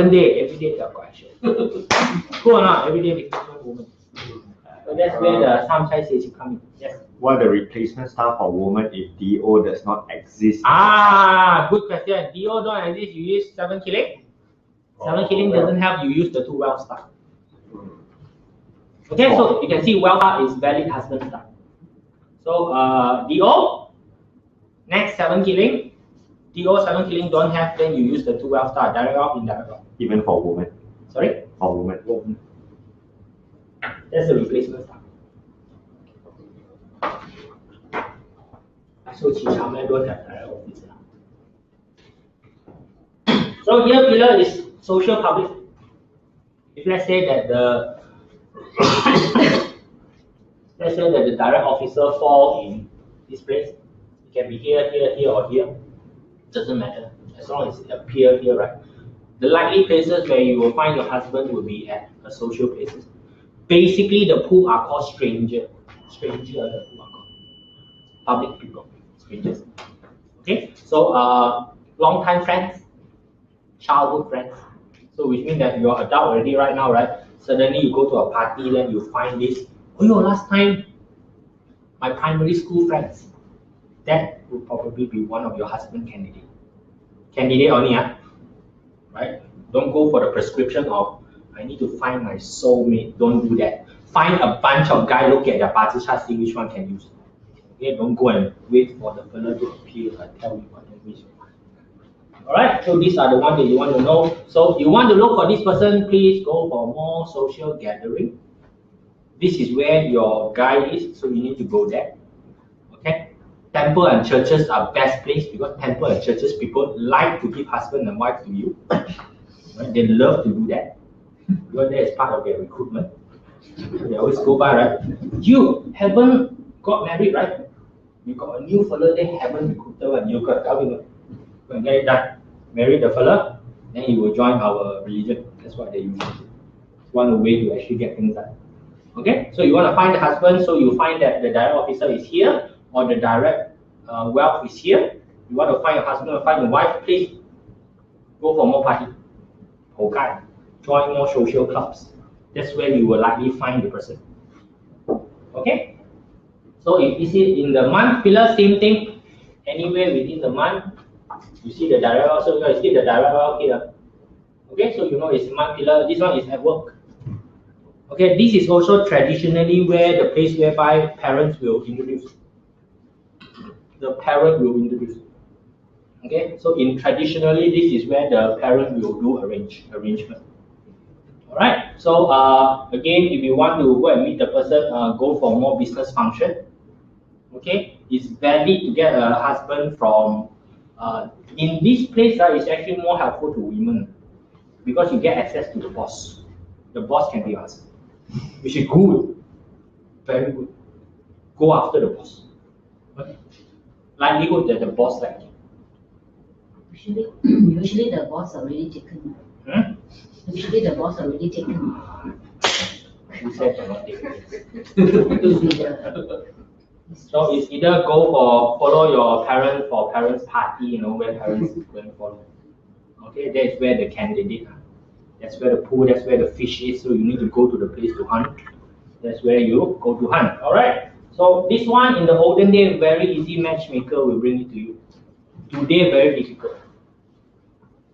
day, every day the question. Go on, every day replacement woman. So that's where the come in. Yes. What the replacement staff for woman if DO does not exist? Good question. DO don't exist, you use 7 killing. 7 killing doesn't help, you use the 2 wealth staff. Okay, so you can see wealth is valid husband staff. So DO, next 7 killing. DO 7 killing don't have, then you use the 2 wealth star, direct wealth, indirect wealth. Even for women. Sorry? For women. That's the replacement star. So Chichame don't have direct officer. So here pillar is social public. If let's say that the direct officer fall in this place, it can be here, here, or here. Doesn't matter as long as it appears here, right? The likely places where you will find your husband will be at a social places. Basically, the pool are called stranger. The pool are called public people, strangers. Okay, so long time friends, childhood friends. So which means that you're adult already right now, right? Suddenly you go to a party, then you find this. Oh, last time my primary school friends. That would probably be one of your husband candidate. Candidate only, right? Don't go for the prescription of I need to find my soulmate. Don't do that. Find a bunch of guys, look at their party chart, see which one can use. Okay, don't go and wait for the fella to appear and tell you what they wish. Alright, so these are the ones that you want to know. So you want to look for this person, please go for more social gathering. This is where your guy is, so you need to go there. Okay. Temple and churches are best place because temple and churches people like to give husband and wife to you. Right? They love to do that because that is part of their recruitment. They always go by, right? You haven't got married, right? You got a new fella, they haven't recruited one. You got tell him when get it done, marry the fella, then he will join our religion. That's what they use. It's one way to actually get things done. Okay, so you want to find the husband, so you find that the direct officer is here or the direct wealth is here. You want to find your husband or find your wife, please go for more party. Okay, join more social clubs. That's where you will likely find the person. Okay, so if you see in the month pillar, same thing. Anywhere within the month, you see the direct wealth, so you see the direct wealth here. Okay, so you know it's month pillar. This one is at work. Okay, this is also traditionally where the place whereby parents will introduce. The parent will introduce. Okay, so in traditionally this is where the parent will do arrangement. All right. So again, if you want to go and meet the person, go for more business function. Okay, it's valid to get a husband from. In this place, it's actually more helpful to women because you get access to the boss. The boss can be your husband, which is good, very good. Go after the boss. Okay. Likelihood that the boss like you. Usually the boss already taken. Usually the boss already taken. Who said they're not taken? So it's either go for follow your parents for parents party, where parents going to follow. Okay, that's where the candidate. That's where the pool, that's where the fish is. So you need to go to the place to hunt. That's where you go to hunt. All right. So this one in the olden day, very easy matchmaker will bring it to you. Today, very difficult.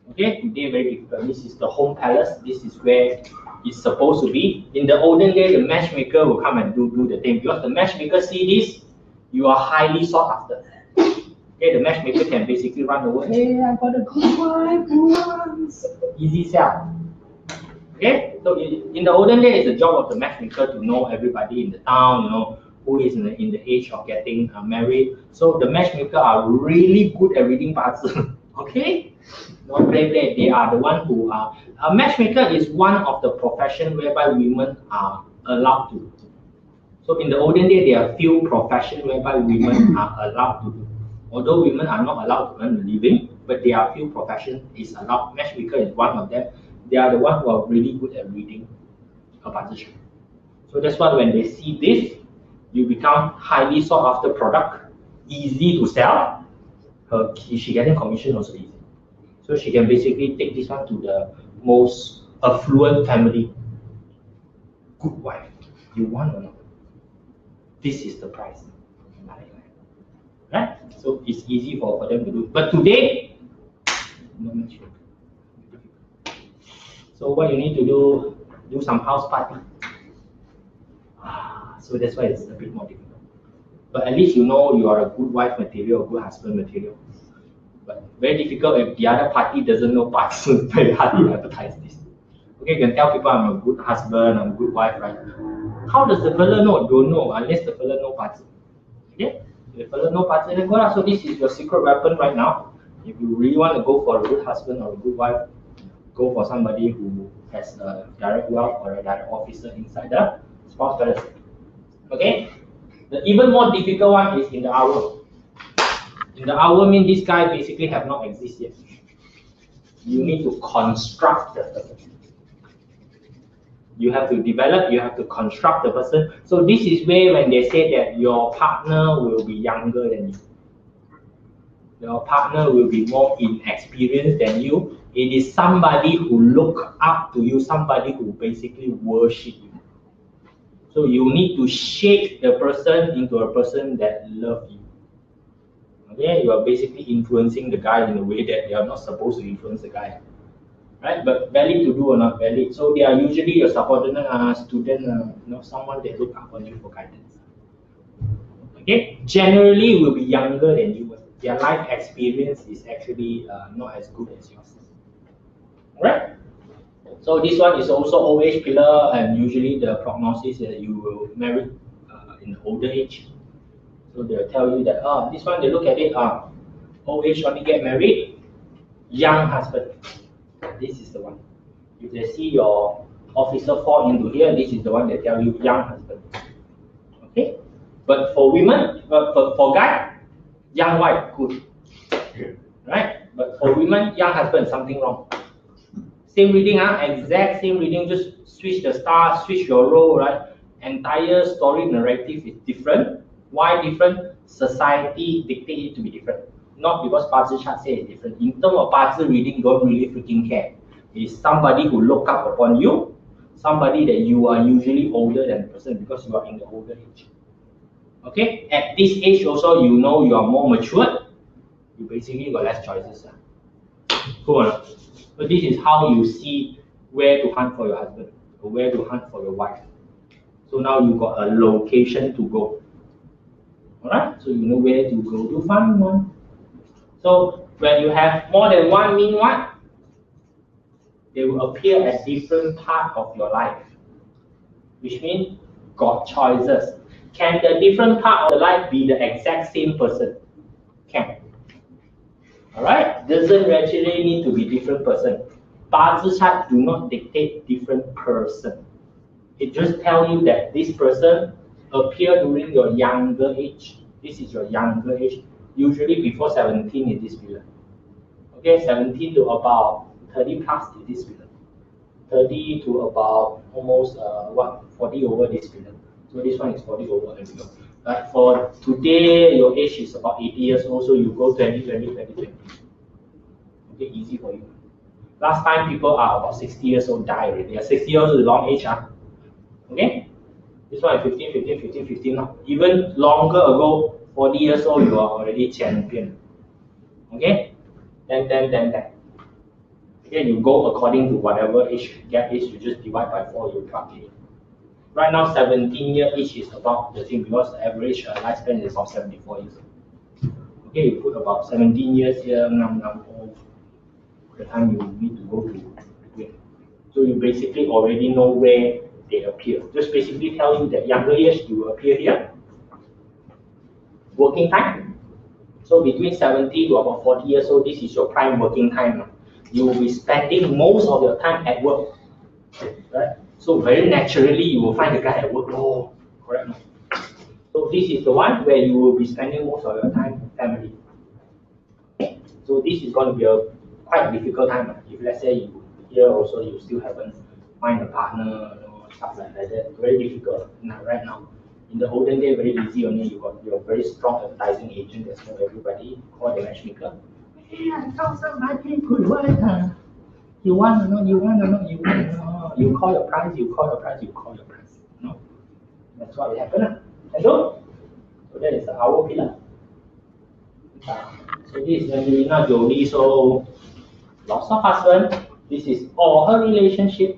Okay, today very difficult. This is the home palace. This is where it's supposed to be. In the olden day, the matchmaker will come and do the thing because the matchmaker see this, you are highly sought after. Okay, the matchmaker can basically run over. Hey, I got a good one, who wants? Easy sell. Okay, so in the olden days, it's the job of the matchmaker to know everybody in the town, who is in the age of getting married. So the matchmaker are really good at reading parts. Okay, don't play. They are the one who are. A matchmaker is one of the profession whereby women are allowed to do. So in the olden day, there are few professions whereby women are allowed to do. Although women are not allowed to earn a living, but there are few professions is allowed. Matchmaker is one of them. They are the ones who are really good at reading a partition. So that's why when they see this, you become highly sought after product, easy to sell. she getting commission also easy. So she can basically take this one to the most affluent family. Good wife, you want or not? This is the price. Right? So it's easy for them to do. But today, not much. So what you need to do some house party. So that's why it's a bit more difficult. But at least you know you are a good wife material, good husband material. But very difficult if the other party doesn't know parts. So it's very hard to advertise this. Okay, you can tell people I'm a good husband, I'm a good wife, right? How does the fella know? Don't know unless the fella know parts. Okay? If the fella know parts, then go out. So this is your secret weapon right now. If you really want to go for a good husband or a good wife, go for somebody who has a direct wealth or a direct officer inside the spouse balance. Okay? The even more difficult one is in the hour. In the hour means this guy basically have not existed yet. You need to construct the person. You have to develop, you have to construct the person. So this is where when they say that your partner will be younger than you. Your partner will be more inexperienced than you. It is somebody who look up to you, somebody who basically worship you. So you need to shape the person into a person that loves you. Okay, you are basically influencing the guy in a way that they are not supposed to influence the guy. Right? But valid to do or not valid. So they are usually your subordinate, student, someone that look up on you for guidance. Okay, generally will be younger than you. Their life experience is actually not as good as yours. Alright? So this one is also old age pillar, and usually the prognosis that you will marry in older age. So they'll tell you that this one they look at it, old age only get married, young husband. This is the one. If they see your officer fall into here, this is the one that tell you young husband. Okay? But for women, for guy, young wife, good. Right? But for women, young husband, something wrong. Same reading, exact same reading, just switch the star, switch your role, right? Entire story narrative is different. Why different? Society dictates it to be different. Not because Bazi chart says it's different. In terms of Bazi reading, don't really freaking care. It's somebody who look up upon you, somebody that you are usually older than the person because you are in the older age. Okay? At this age also, you know you are more matured. You basically got less choices. Cool. So this is how you see where to hunt for your husband or where to hunt for your wife. So now you got a location to go. Alright? So you know where to go to find one. So when you have more than one mean what? They will appear at different parts of your life. Which means got choices. Can the different part of the life be the exact same person? Can. Alright? Doesn't actually need to be different person. Bazi chart do not dictate different person. It just tells you that this person appear during your younger age. This is your younger age. Usually before 17 in this period. Okay, 17 to about 30 plus in this period. 30 to about almost 40 over this period. So this one is 40 over and below. But for today, your age is about 80 years old, so you go 20, 20, 20, 20. Okay, easy for you. Last time people are about 60 years old die already. 60 years is a long age. Okay? This one is 15, 15, 15, 15 now. Even longer ago, 40 years old, you are already champion. Okay? Then. Okay, you go according to whatever age gap is, you just divide by 4, you plug it. Right now, 17-year age is about the thing because the average lifespan is about 74 years. Okay, you put about 17 years here, the time you need to go to win. So you basically already know where they appear. Just basically tell you that younger age you will appear here. Working time. So between 70 to about 40 years old, this is your prime working time. You will be spending most of your time at work. Right? So very naturally you will find the guy at work. Oh, correct. So this is the one where you will be spending most of your time with family. So this is going to be a quite difficult time. If let's say you here also you still haven't find a partner, stuff like that. Very difficult right now. In the olden day, very easy only. You got your very strong advertising agent that know everybody. Call the matchmaker. Yeah, I found somebody good one. You want or not? You want or not? You want or not? You call your price. You call your price. You call your price. No, that's what will happen. So that is our pillar. So this is Angelina Jolie. So lots of husband. This is all her relationship.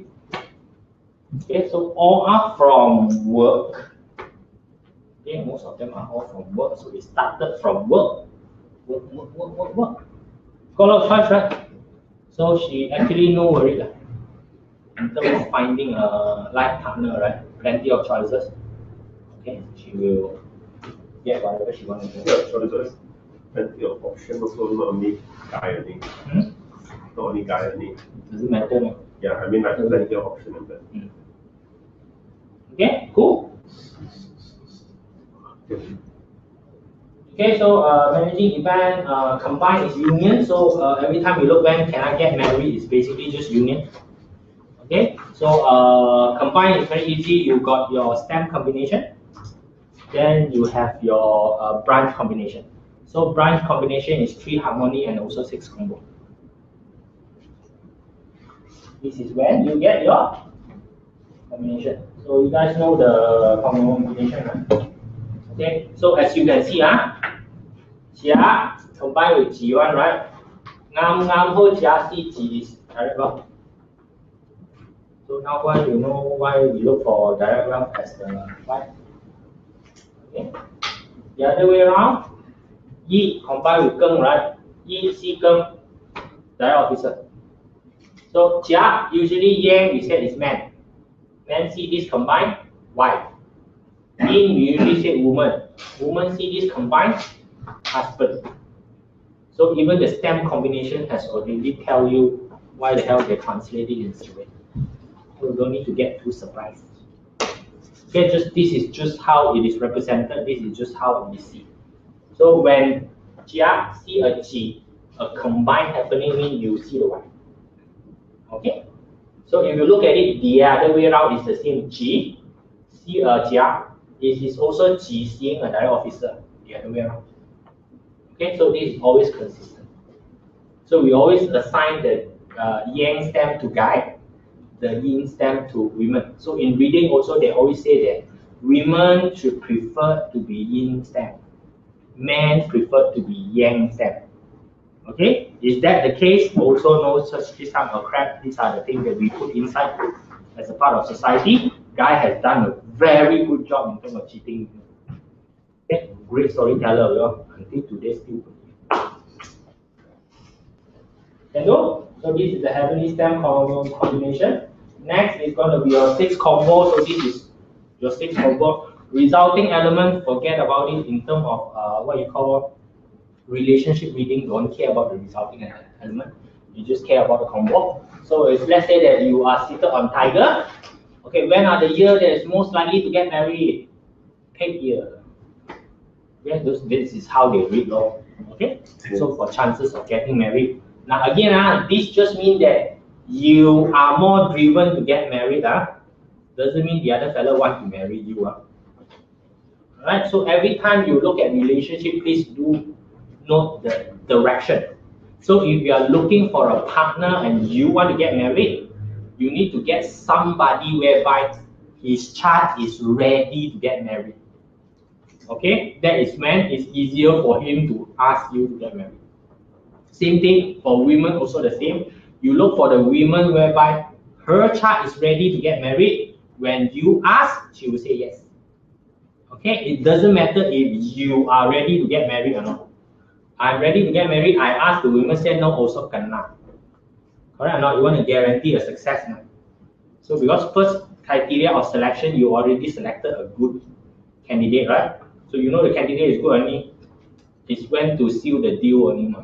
Okay, so all are from work. Okay, most of them are all from work. So we started from work. Work. Got a lot of choice, right? So she actually no worry in terms of finding a life partner, right? Plenty of choices. Okay, she will get whatever she wants to do. Yeah, choices. Plenty of options also, not only guy only. Not only guy only. Does it matter? No? Yeah, I mean like plenty of options. Okay, cool. Okay, so managing event combined is union. So every time you look when can I get married, it's basically just union. Okay, so combined is very easy. You got your stem combination, then you have your branch combination. So branch combination is 3 harmony and also 6 combo. This is when you get your combination. So you guys know the combination, right? Okay, so as you can see, Jia combined with G1, right? Ngam ho Jia Si Ji is direct wealth. So now why you know why we look for direct wealth as the wife. Okay. The other way around, Yi combined with Geng, right? Yi Si Geng, direct officer. So Jia usually Yang we said is man. Man see this combined, wife. Yin we usually say woman. Woman see this combined, husband. So even the stem combination has already tell you why the hell they translate it in this way. So you don't need to get too surprised. Okay, this is just how it is represented. This is just how we see. So when Jia see a Ji, a combined happening means you see the wife. Okay. So if you look at it the other way around, it's the same. Ji see a Jia. It is also Ji seeing a direct officer the other way around. Okay, so this is always consistent. So we always assign the Yang stem to guy, the Yin stem to women. So in reading also they always say that women should prefer to be Yin stem, men prefer to be Yang stem. Okay, is that the case? Also no such this kind of crap. These are the things that we put inside as a part of society. Guy has done a very good job in terms of cheating. Okay, great storyteller, until today still. So this is the heavenly stem combination. Next is going to be your 6 combo. So this is your 6 combo. Resulting element, forget about it in terms of what you call relationship reading. Don't care about the resulting element. You just care about the combo. So if let's say that you are seated on tiger. Okay, when are the year that is most likely to get married? Pig year. Okay, this is how they read law. Okay, so for chances of getting married. Now again, this just means that you are more driven to get married. Doesn't mean the other fellow wants to marry you. Alright, so every time you look at relationship, please do note the direction. So if you are looking for a partner and you want to get married, you need to get somebody whereby his chart is ready to get married. Okay, that is when it's easier for him to ask you to get married. Same thing for women, also the same. You look for the women whereby her chart is ready to get married. When you ask, she will say yes. Okay, it doesn't matter if you are ready to get married or not. I'm ready to get married. I ask the women, say no, also cannot. Correct or not? You want to guarantee a success now. So because first criteria of selection, you already selected a good candidate, right? So you know the candidate is good only. It's when to seal the deal only.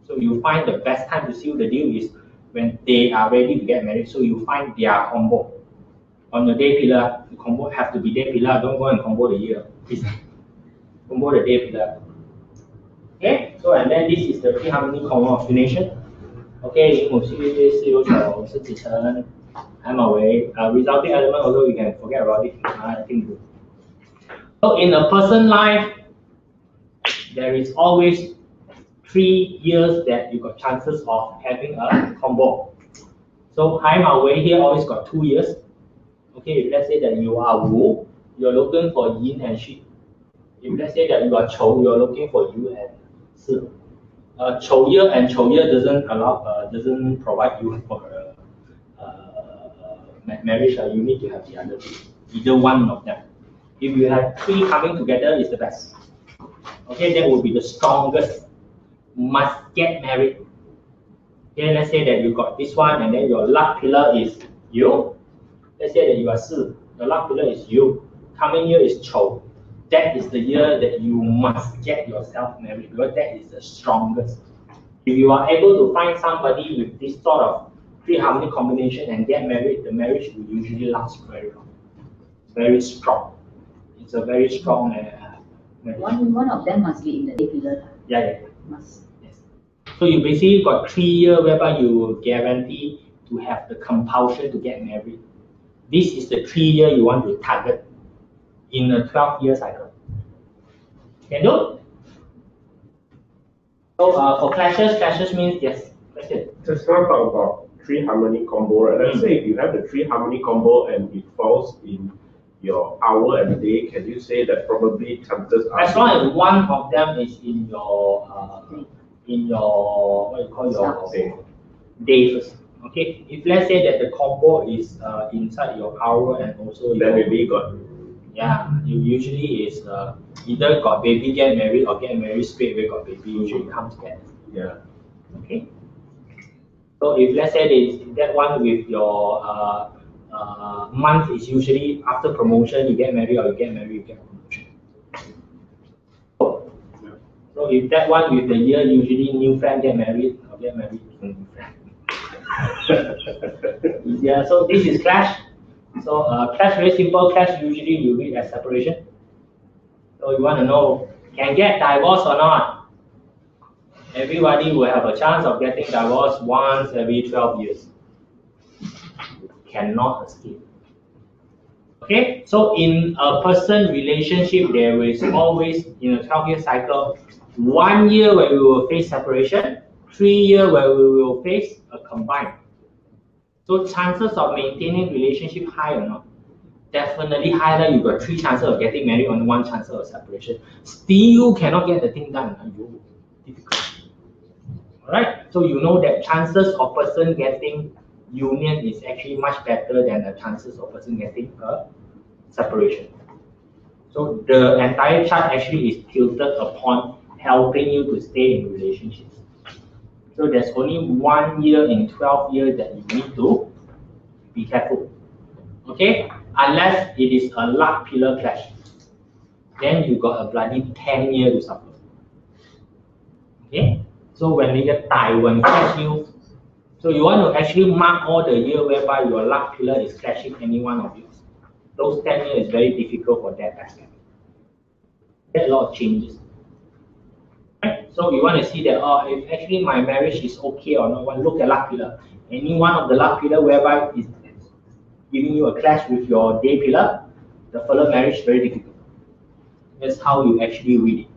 So you find the best time to seal the deal is when they are ready to get married. So you find their combo. On the day pillar, the combo have to be day pillar. Don't go and combo the year. Please combo the day pillar. Okay. So and then this is the 3 harmony combination. Okay, I'm away. Resulting element, although you can forget about it. I think good. So in a person life, there is always 3 years that you got chances of having a combo. So Hai Ma Wei here always got 2 years. Okay, if let's say that you are Wu, you're looking for Yin and Shi. If let's say that you are Chou, you're looking for Yu and Si. Chou year and Chou year doesn't provide you for marriage. You need to have the other two, either one of them. If you have 3 coming together, is the best. Okay, that will be the strongest. Must get married. Okay, let's say that you got this one, and then your luck pillar is you. Let's say that you are Si, your luck pillar is you. Coming year is Chou. That is the year that you must get yourself married, because that is the strongest. If you are able to find somebody with this sort of 3 harmonic combination and get married, the marriage will usually last very long. Very strong. It's a very strong marriage. One of them must be in the day pillar. Yeah. Must. Yes. So you basically got 3 years whereby you guarantee to have the compulsion to get married. This is the 3 year you want to target in a 12-year cycle. Can do? So for clashes means yes. Question. Just now talk about 3 harmony combo, right? Let's say if you have the 3 harmony combo and it falls in your hour and day, can you say that probably chances are? As long as one of them is in your what you call your day first. Okay. If let's say that the combo is inside your hour and also then maybe got. Yeah, you usually is either got baby get married or get married straight away got baby. Usually comes together. Yeah. Okay. So if let's say that one with your month is usually after promotion you get married, or you get married you get promotion. So if that one with the year usually new friend get married or get married to new friend. Yeah. So this is clash. So clash very simple. Clash usually you read as separation. So you want to know, can get divorced or not? Everybody will have a chance of getting divorced once every 12 years. Cannot escape. Okay, so in a person relationship, there is always in a 12-year cycle, 1 year where we will face separation, 3 years where we will face a combined. So chances of maintaining relationship high or not? Definitely higher. You got 3 chances of getting married, on 1 chance of separation. Still cannot get the thing done. Difficult. Alright, so you know that chances of person getting union is actually much better than the chances of person getting a separation. So the entire chart actually is tilted upon helping you to stay in relationships. So there's only 1 year in 12 years that you need to be careful. Okay? Unless it is a luck pillar clash. Then you got a bloody 10 years to suffer. Okay? So when you get Taiwan clash you, so you want to actually mark all the year whereby your luck pillar is clashing any one of yours. Those 10 years is very difficult for that aspect. Get a lot of changes. Right? So you want to see that, if actually my marriage is okay or not, look at luck pillar. Any one of the luck pillar whereby is giving you a clash with your day pillar, the further marriage is very difficult. That's how you actually read it.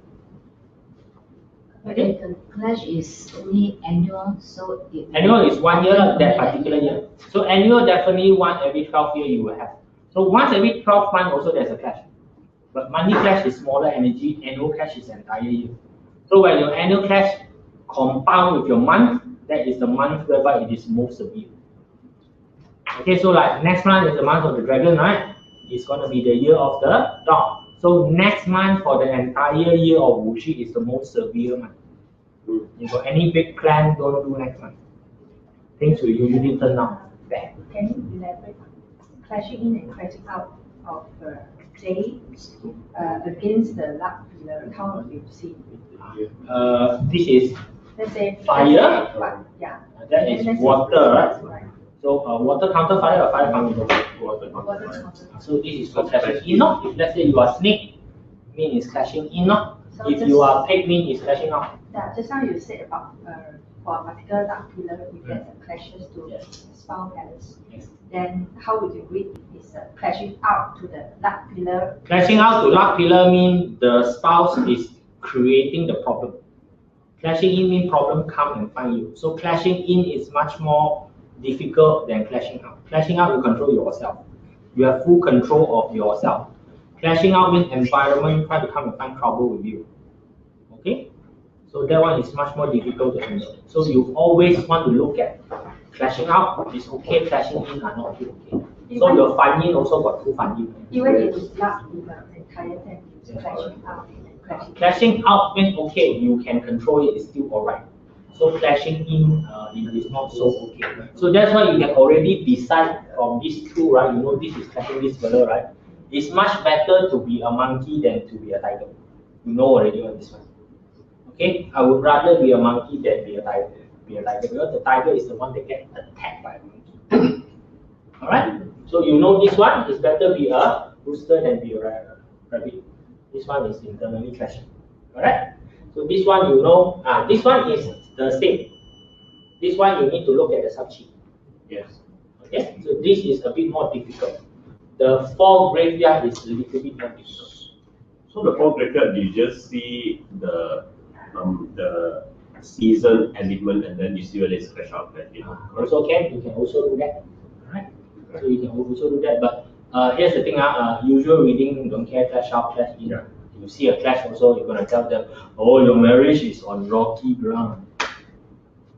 Okay. The clash is only annual, so annual is 1 year, that particular year. So annual definitely one every 12 years you will have. So once every 12 months also there's a clash. But monthly clash is smaller energy, annual clash is entire year. So when your annual clash compound with your month, that is the month whereby it is most severe. Okay, so like next month is the month of the dragon, right? It's going to be the year of the dog. So next month for the entire year of Wuxi is the most severe month. If got any big plan, don't do next month. Things will usually turn out bad. Can you elaborate? Clashing in and crashing out of day against the luck pillar count of you've seen. This is Let's say fire. Yeah. That is water, right? So water counter fire or fire counter water? Water counter. So this is for clashing in. If let's say you are snake, mean it's clashing in. So If you are paid mean, it's clashing out. Yeah, just now you said about for a particular dark pillar, if there's a clashes to Yes. spouse balance, Yes. then how would you read if it's clashing out to the dark pillar? Clashing out to luck pillar mean the spouse is creating the problem. Clashing in mean problem come and find you. So clashing in is much more difficult than clashing out. Clashing out, you control yourself. You have full control of yourself. Clashing out means environment try to come and find trouble with you. Okay? So that one is much more difficult to handle. So you always want to look at clashing out is okay, clashing in are not okay. So your fan yin also got two fan yin. Even if it's dark pillar, the entire thing is clashing out and clashing. Clashing out means okay, you can control it, it's still alright. So clashing in, it is not so okay. So that's why you can already decide from these two, right? You know this is clashing this fellow, right? It's much better to be a monkey than to be a tiger. You know already on this one. Okay, I would rather be a monkey than be a tiger. Because the tiger is the one that gets attacked by a monkey. Alright? So you know this one is better be a rooster than be a rabbit. This one is internally clashing. Alright? So this one you know, this one is the same. This one you need to look at the subchi. Yes. Okay? So this is a bit more difficult. The four graveyard is a little bit more difficult. So the four graveyard, you just see the season element and then you see whether it's clash out. Also you can also do that. Alright? So you can also do that. But here's the thing, usual reading don't care clash out, clash in. Yeah. You see a clash also, you're gonna tell them, oh, your marriage is on rocky ground.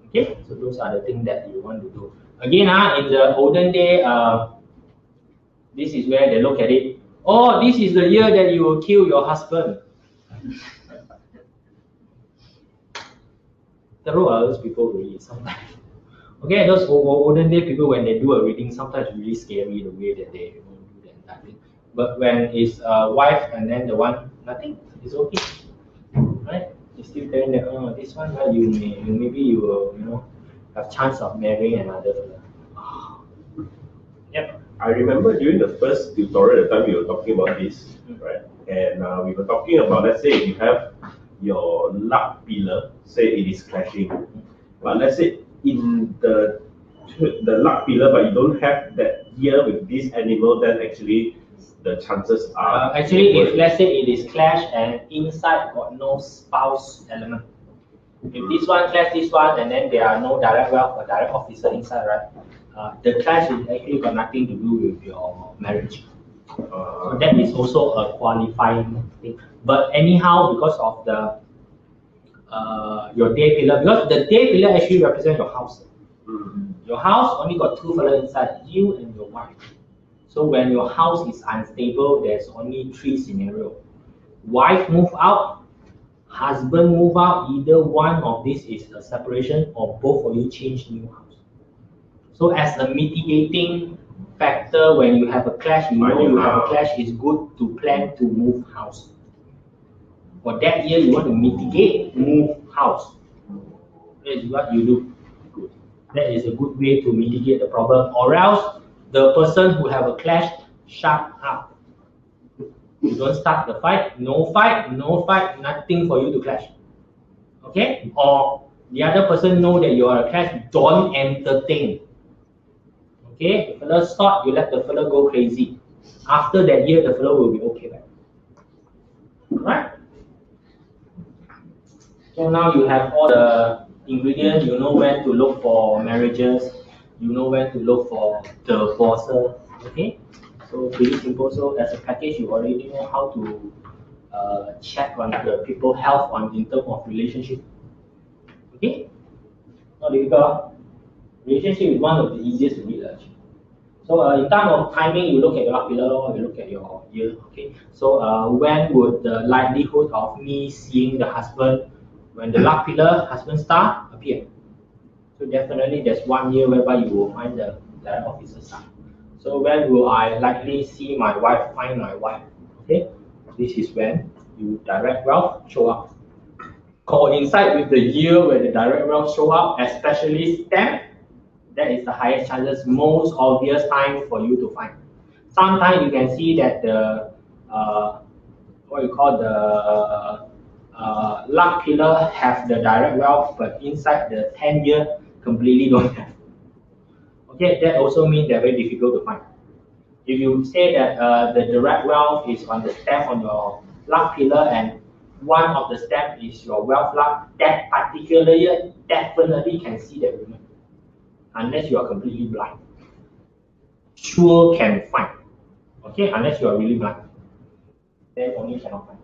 Okay, so those are the things that you want to do. Again, in the olden day, this is where they look at it. Oh, this is the year that you will kill your husband. There are those people really sometimes. Okay, those olden day people, when they do a reading, sometimes it's really scary the way that they do that thing. But when it's wife and then the one, nothing, it's okay. Right? You still telling that, oh, this one, maybe you will, have chance of marrying another fella. Yep. I remember during the first tutorial, the time we were talking about this, right? And we were talking about, let's say if you have your luck pillar, say it is clashing, but let's say in the luck pillar, but you don't have that year with this animal, then actually the chances are actually, if let's say it is clash and inside got no spouse element, if this one clash this one and then there are no direct wealth or direct officer inside, right? The clash is actually got nothing to do with your marriage. So that is also a qualifying thing. But anyhow, because of the your day pillar, because the day pillar actually represents your house. Your house only got two fellas inside, you and your wife. So when your house is unstable, there's only three scenarios. Wife move out, husband move out, either one of this is a separation or both of you change new house. So as a mitigating factor, when you have a clash, you have a clash, it's good to plan to move house. For that year, you want to mitigate, move house. That is what you do. Good. That is a good way to mitigate the problem. Or else, the person who have a clash, shut up. You don't start the fight, no fight, nothing for you to clash. Okay? Or the other person know that you are a clash, don't entertain. Okay? The fellow stop, you let the fellow go crazy. After that year, the fellow will be okay back. Alright? So now you have all the ingredients, you know when to look for marriages, you know when to look for divorces, okay? So pretty simple. So as a package, you already know how to check on the people's health in terms of relationship. Okay? Not difficult. Relationship is one of the easiest to read actually. So in terms of timing, you look at your luck pillar, you look at your year. Okay. So when would the likelihood of me seeing the husband when the luck pillar husband star appear? So definitely there's 1 year whereby you will find the direct officer star. So when will I likely see my wife, find my wife? Okay, this is when you direct wealth show up. Coincide with the year where the direct wealth show up, especially stamp, that is the highest chances, most obvious time for you to find. Sometimes you can see that the what you call the luck pillar have the direct wealth, but inside the 10-year completely don't have. Okay, that also means they're very difficult to find. If you say that the direct wealth is on the stamp on your luck pillar and one of the stamp is your wealth luck, that particular year definitely can see that woman. Unless you are completely blind. Sure can find. Okay, unless you are really blind. Then only cannot find.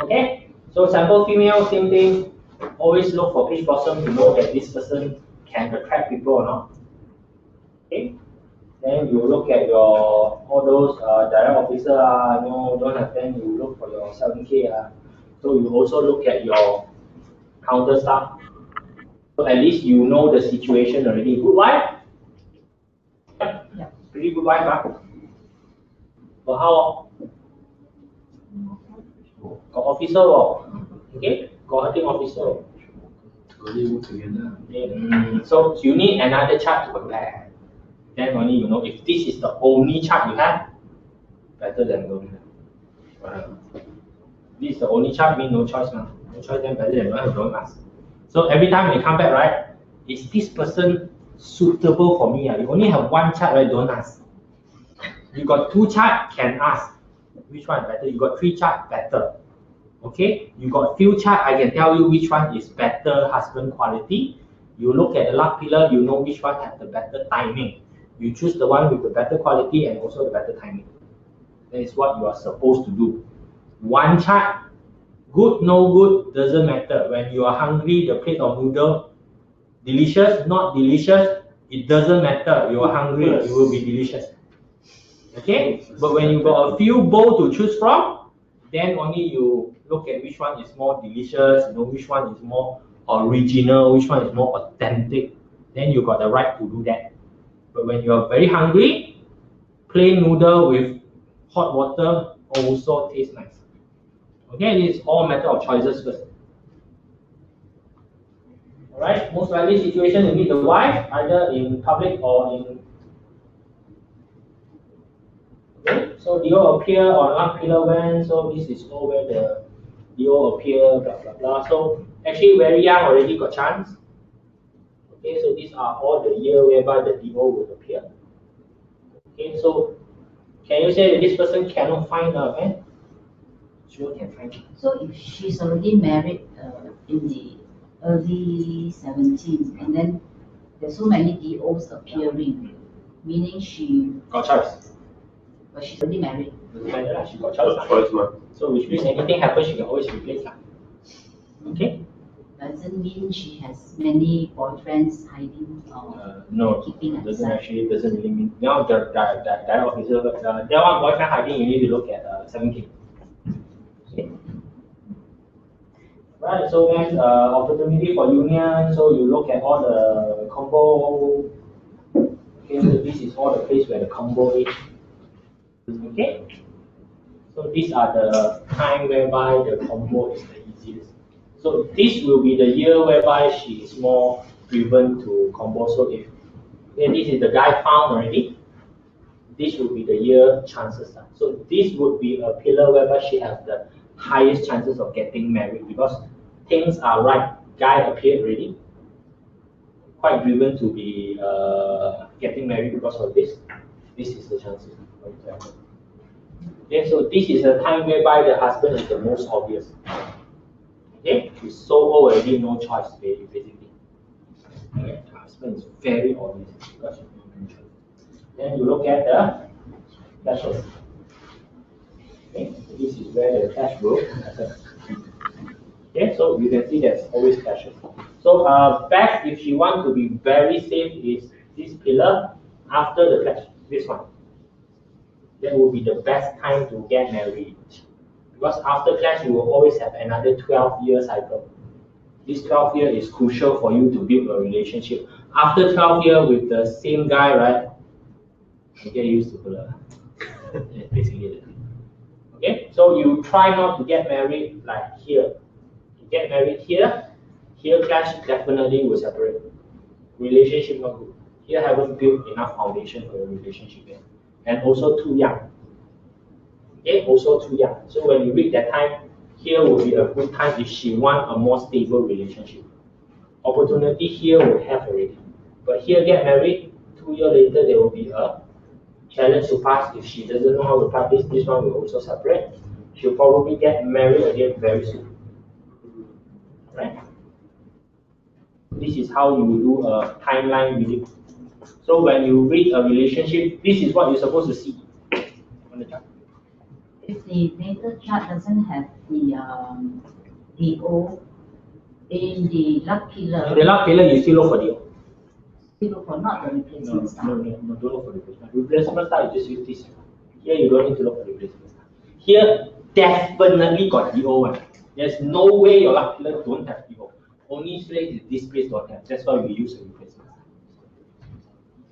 Okay, so sample female, same thing. Always look for peach blossom to know that this person can attract people or not. Okay. Then you look at your all those direct officer, don't have them, you look for your 7K. So you also look at your counter staff. So at least you know the situation already. Good wife? Yeah. Pretty good wife, huh? For how long? Got officer, okay? Got hunting officer. So you need another chart to compare. Then only you know if this is the only chart you have, better than don't have. This is the only chart, means no choice now. No choice, then better than don't ask. So every time you come back, right? Is this person suitable for me? You only have one chart, right? Don't ask. You got 2 charts, can ask. Which one better? You got 3 charts, better. Okay? You got few charts, I can tell you which one is better husband quality. You look at the luck pillar, you know which one has the better timing. You choose the one with the better quality and also the better timing. That is what you are supposed to do. One chart, good, no good, doesn't matter. When you are hungry, the plate of noodle, delicious, not delicious, it doesn't matter. You are hungry, it will be delicious. Okay? But when you got a few bowls to choose from, then only you look at which one is more delicious, you know which one is more original, which one is more authentic. Then you got the right to do that. But when you are very hungry, plain noodle with hot water also tastes nice. Okay, it's all matter of choices first. Alright, most likely situation you meet the wife either in public or in. Okay, so Leo appear on luck pillar when, so this is all where the Leo appear, blah blah blah. So actually very young already got chance. Okay, so these are all the year whereby the Leo will appear. Okay, so can you say that this person cannot find a man? Sure can find. So if she's already married in the early 17s and then there's so many DOs appearing, meaning she got choice. But she's already married. She got choice. So which means anything happens, she can always replace her. Okay? Doesn't mean she has many boyfriends hiding or no, keeping at doesn't really mean. Now the officer, there one boyfriend hiding, you need to look at 7K. Okay. Right, so then opportunity for union, so you look at all the combo. Okay, so this is all the place where the combo is. Okay, so these are the time whereby the combo is the easiest. So this will be the year whereby she is more driven to combo. So if this is the guy found already, this will be the year chances. So this would be a pillar whereby she has the highest chances of getting married because things are right. Guy appeared already, quite driven to be getting married because of this. This is the chances. Okay, so this is a time whereby the husband is the most obvious. Okay, he's so old already, no choice basically. Okay, the husband is very obvious because no choice. Then you look at the clashes. Okay, so this is where the clash will happen. Okay, so you can see there's always clashes. So best if you want to be very safe is this pillar after the clash, this one. That will be the best time to get married. Because after clash, you will always have another 12-year cycle. This 12 year is crucial for you to build a relationship. After 12 years with the same guy, right? You get used to it. Basically it. Okay, so you try not to get married like here. You get married here clash definitely will separate. Relationship not good. Here haven't built enough foundation for your relationship yet. And also too young. Okay, also too young. So when you reach that time, here will be a good time if she wants a more stable relationship. Opportunity here will have already. But here get married, 2 years later there will be a challenge to pass. If she doesn't know how to practice, this one will also separate. She'll probably get married again very soon. Right? This is how you do a timeline reading. So when you read a relationship, this is what you're supposed to see on the chart. If the natal chart doesn't have the DO in the luck pillar, In the luck pillar, you still look for DO. still look for not the replacement star. No, don't look for replacement. Replacement star, you just use this. Here you don't need to look for replacement star. Here definitely got DO one. There's no way your luck pillar don't have DO. Only place is this place don't have. That's why we use a replacement star.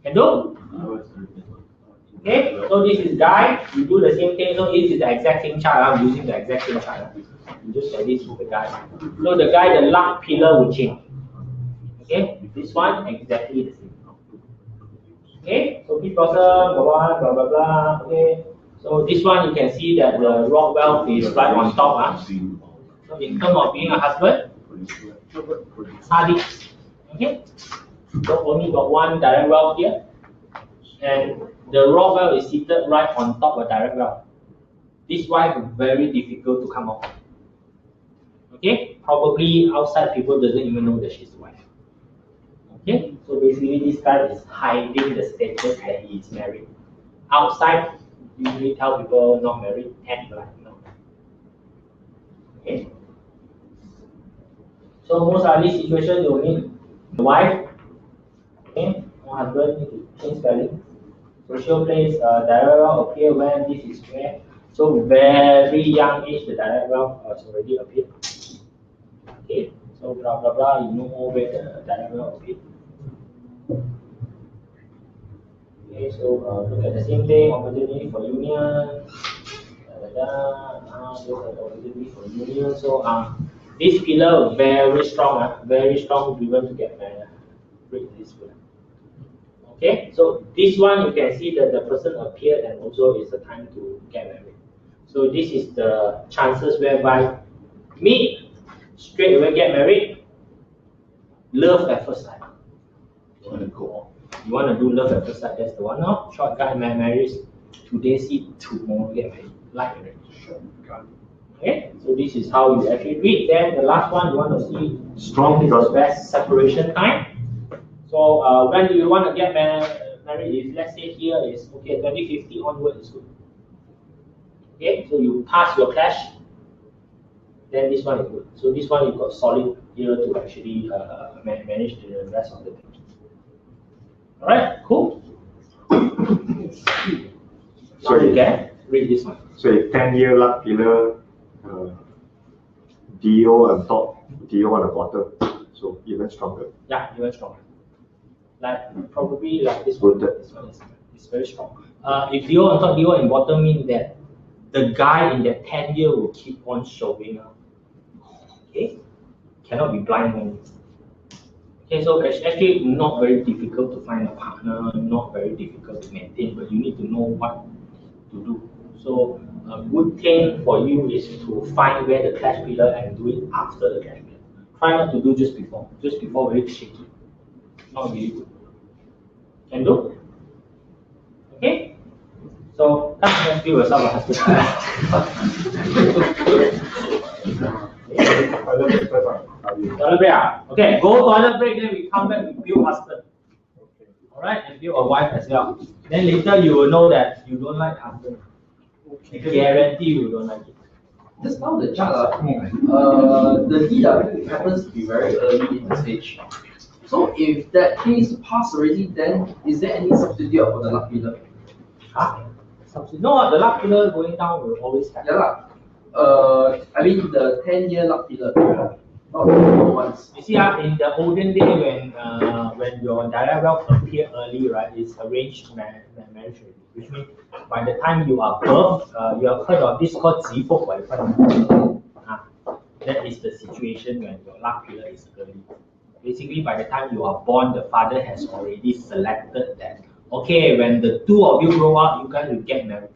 Can do? Okay, so this is guy. You do the same thing. So this is the exact same chart. I'm using the exact same chart. You just say this is the guy. So the guy, the luck pillar will change. Okay, this one exactly the same. Okay, so big blossom, blah blah blah blah. Okay, so this one you can see that the rock wealth is right on top. So in terms of being a husband, Sadiq. Okay, so only got one direct wealth here, and the rock wealth is seated right on top of direct wealth. This wife is very difficult to come out. Okay, probably outside people doesn't even know that she's the wife. Okay, so basically this guy is hiding the status that he is married. Outside, usually tell people not married, act like no. Okay. So most of these situations you will need the wife, okay, or husband need to change spelling. Social place, direct wealth appear when this is where. So very young age, the direct wealth has already appeared. Okay, so blah blah blah, you know where the direct wealth appeared. Okay, so look at the same thing, opportunity for union. Opportunity for union. So this pillar very strong, driven to get married. This pillar. Okay, so this one you can see that the person appeared and also is the time to get married. So this is the chances whereby meet, straight away get married, love at first sight. You want to do love at first sight, that's the one. No? Short guy marries, today see, tomorrow get married. Like it. Okay, so this is how you actually read. Then the last one you want to see strong because best separation time. So when do you want to get married? If let's say here is okay, 2050 onward is good. Okay, so you pass your clash, then this one is good. So this one you got solid here to actually manage the rest of the thing. All right, cool. So you can read this one. So if 10-year luck pillar, DO on top, DO on the bottom, so even stronger. Yeah, even stronger. Like probably like this one. This one is very strong. If DO on top, DO on bottom means that the guy in that 10-year will keep on showing up. Okay, cannot be blind only. Okay, so it's actually not very difficult to find a partner, not very difficult to maintain, but you need to know what to do. So a good thing for you is to find where the clash pillar and do it after the clash pillar. Try not to do just before. Just before very shaky. Not really good. Can do? Okay? So let's give yourself a Toilet break. Okay, go toilet break, then we come back with build husband. Alright, and build a wife as well. Then later you will know that you don't like husband. I guarantee you don't like it. Just now the chart, the DW happens to be very early in the stage. So if that case passed already, then is there any substitute for the luck pillar? Huh? Substitute? No, the luck pillar going down will always happen. Yeah, I mean the 10-year luck pillar, not the new ones. You see, in the olden day when your direct wealth appear early, right, it's arranged marriage already. Which means by the time you are birth, you have heard of this called 吉福为婚. That is the situation when your luck pillar is early. Basically, by the time you are born, the father has already selected that. Okay, when the two of you grow up, you guys will get married.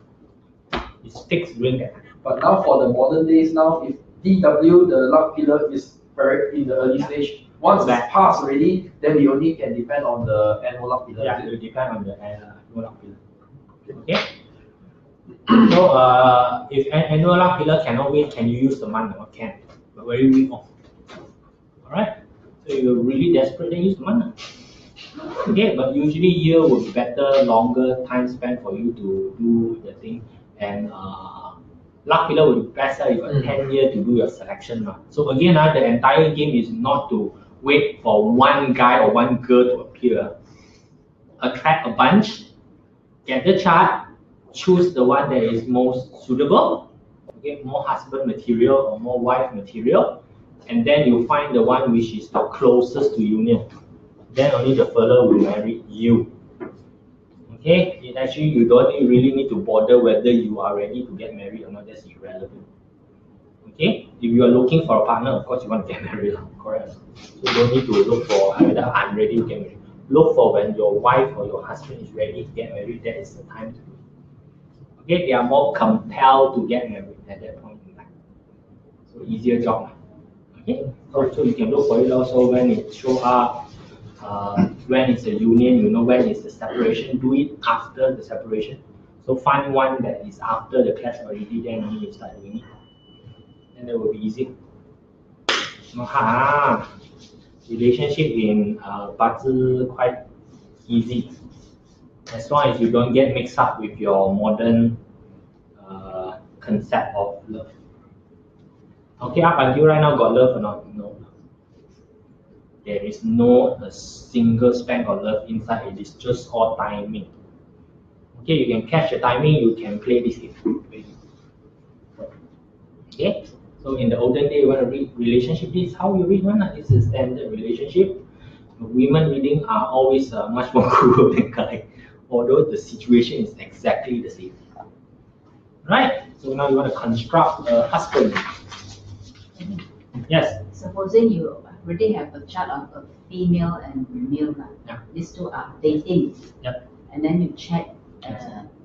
It's fixed during that time. But now for the modern days, now if DW, the luck pillar, is very in the early stage. Once it's passed already, then we only can depend on the annual luck pillar. Yeah, it will depend on the annual luck pillar. Okay. So if an annual luck pillar cannot wait, can you use the month? Or can? But very weak off. Alright. So you're really desperate, then use the month. Okay, but usually year would be better, longer time spent for you to do the thing, and luck pillar would be better. You got 10 years to do your selection. So again, the entire game is not to wait for one guy or one girl to appear. Attract a bunch, get the chart, choose the one that is most suitable, okay, more husband material or more wife material, and then you find the one which is the closest to union. Then only the fella will marry you. Okay, it actually you don't really need to bother whether you are ready to get married or not. That's irrelevant. Okay, if you are looking for a partner, of course you want to get married, correct? So you don't need to look for whether I'm ready to get married. Look for when your wife or your husband is ready to get married. That is the time to do it. Okay, they are more compelled to get married at that point in time. So easier job. Okay, so you can look for it also when it show up. When it's a union, you know when it's the separation, do it after the separation. So find one that is after the clash already, then only you start doing it. And that will be easy. Relationship in Bazi quite easy. As long as you don't get mixed up with your modern concept of love. Okay, up until right now, got love or not? No. There is no a single spank of love inside. It is just all timing. Okay, you can catch the timing. You can play this game. Okay, so in the olden day, you want to read relationship. This is how you read one. This is standard relationship. Women reading are always much more cruel than guys, although the situation is exactly the same. Right. So now you want to construct a husband. Yes. Supposing you already have a chart of a female and male, yeah. These two are dating, yep. And then you check,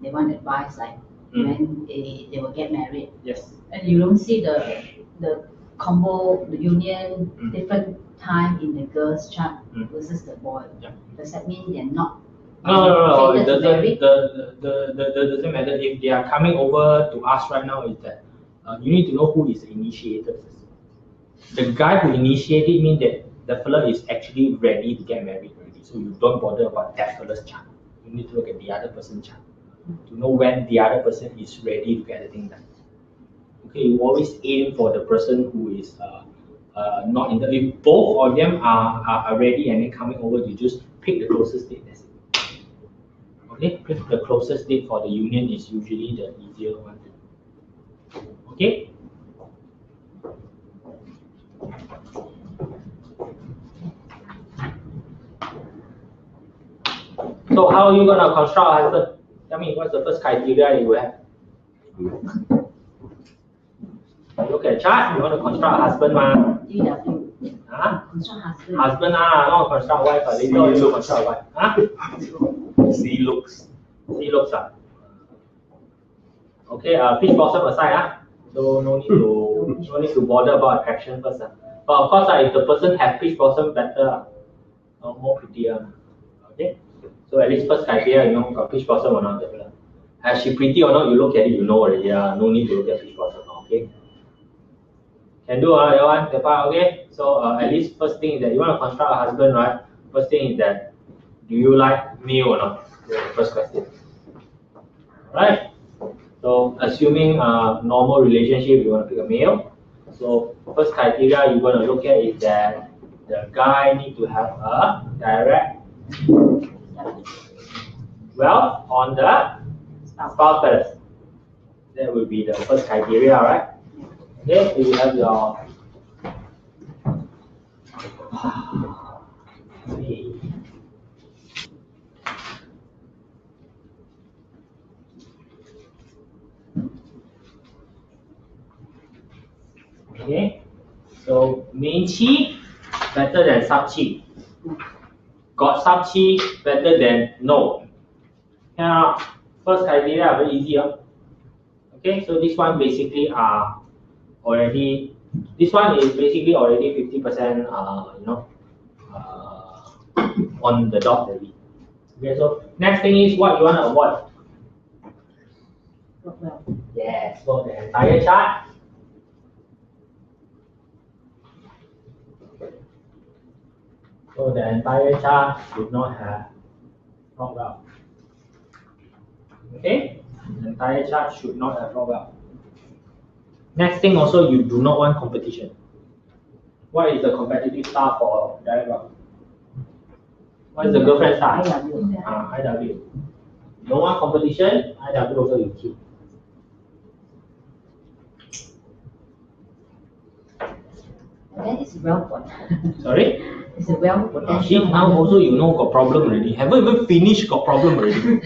they want advice like when they will get married. Yes. And you don't see the combo, the union, different time in the girl's chart versus the boy. Yeah. Does that mean they're not? No. It doesn't matter. If they are coming over to us right now, is that you need to know who is the initiator first. The guy who initiated means that the fella is actually ready to get married already. So you don't bother about that fella's chart. You need to look at the other person's chart to know when the other person is ready to get the thing done. Okay, you always aim for the person who is not in the. If both of them are ready and then coming over, you just pick the closest date. That's it. Okay, pick the closest date for the union is usually the easier one. Okay. So how are you gonna construct a husband? Tell me, what's the first criteria you have? Look at chart. You want to construct a husband, DW. Huh? Construct husband. Husband, not construct wife. Later you construct wife. Huh? See looks. See looks. Okay. Fish bottom aside. So no need to bother about attraction first. But of course, if the person has fish bottom, better, more prettier. Okay. So at least first criteria, got fish bottom or not. Has she pretty or not? You look at it, you know already. No need to look at fish bottom. Okay. Can do your one, okay? So at least first thing is that you want to construct a husband, right? First thing is that do you like male or not? That's the first question. Right? So assuming a normal relationship, you want to pick a male. So first criteria you're going to look at is that the guy need to have a direct wealth on the spouse balance. That will be the first criteria, right? Okay, so you have your okay. So main qi better than sub qi. Got sub qi better than no. Now, first criteria very easy. Okay, so this one basically are already This one is basically already 50%, on the dot already. Okay, so next thing is what you want to avoid. Well, Yes, so the entire chart. So the entire chart should not have rock well. Okay, the entire chart should not have rock well. Next thing also, you do not want competition. What is the competitive star for direct well? What is the girlfriend star? IW. IW. You don't want competition, IW also you keep. That is well put. Sorry? It's a well See, potential. now also you know got problem already. Haven't even finished, got problem already.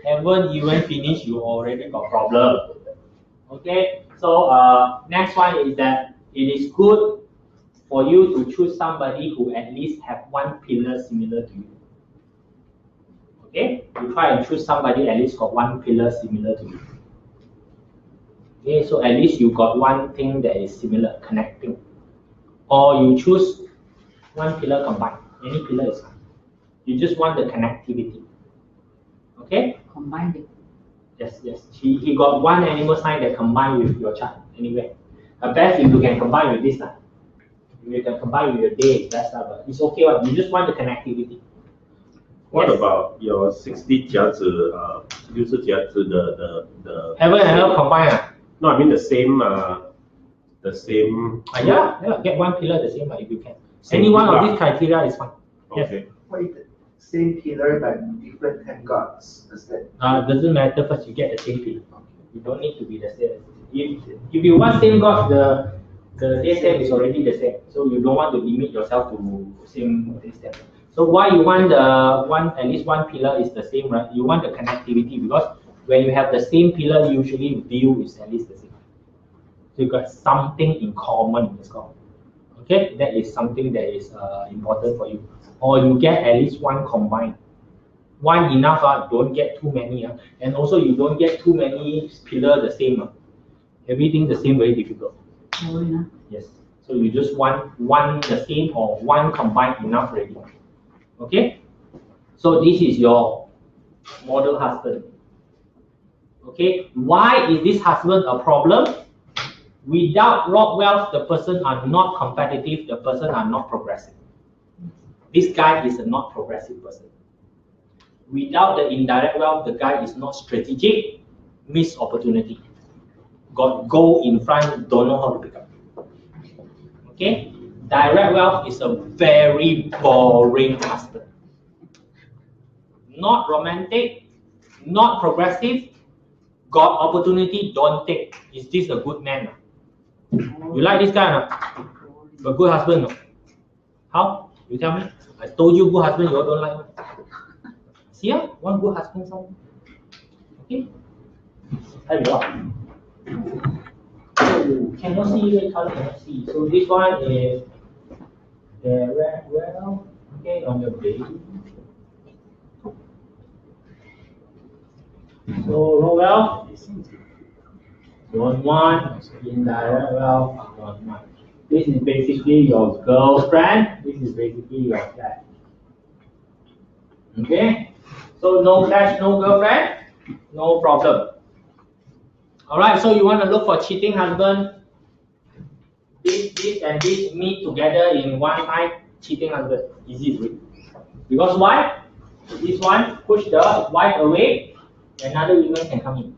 Haven't even finished, you already got problem. Okay, so next one is that it is good for you to choose somebody who at least have one pillar similar to you. Okay, you try and choose somebody at least got one pillar similar to you. Okay, so at least you got one thing that is similar, connecting. Or you choose one pillar combined. Any pillar is fine. You just want the connectivity. Okay? Combined it. Yes, yes. He got one animal sign that combine with your chart anyway. Best if you can combine with this. If you can combine with your day, that's but it's okay. You just want the connectivity. What Yes. about your 60 甲子 60甲子 the Haven't combine. No, I mean the same Yeah, get one pillar the same if you can. Same Any one of pillar. these criteria is fine. Okay. What is the same pillar but different 10 gods? Does that? Doesn't matter. First, you get the same pillar. You don't need to be the same. If you want same god, the day step is already the same. So you don't want to limit yourself to same day step. So why you want at least one pillar is the same, right? You want the connectivity because when you have the same pillar, usually view is at least the same. So you got something in common. It's called. Okay, that is something that is important for you. Or you get at least one combined. One enough, don't get too many. And also you don't get too many pillar the same. Everything the same, very difficult. Yes. So you just want one the same or one combined enough already. Okay? So this is your model husband. Okay? Why is this husband a problem? Without rock wealth, the person are not competitive, the person are not progressive. This guy is a not progressive person. Without the indirect wealth, the guy is not strategic, miss opportunity. Got goal in front, don't know how to pick up. Okay? Direct wealth is a very boring husband. Not romantic, not progressive, got opportunity, don't take. Is this a good man? You like this guy or not? A good husband? No? How? You tell me. I told you good husband, you all don't like. See, one good husband. Okay? Here we go. Oh, cannot see, red color cannot see. So this one is the red well, okay, on your baby. So row well, 1-1, indirect well, 1-1. This is basically your girlfriend. This is basically your flat. Okay? So no clash, no girlfriend, no problem. Alright, so you want to look for cheating husband. This and this meet together in one time, cheating husband. Easy to read. Because why? This one push the wife away, another woman can come in.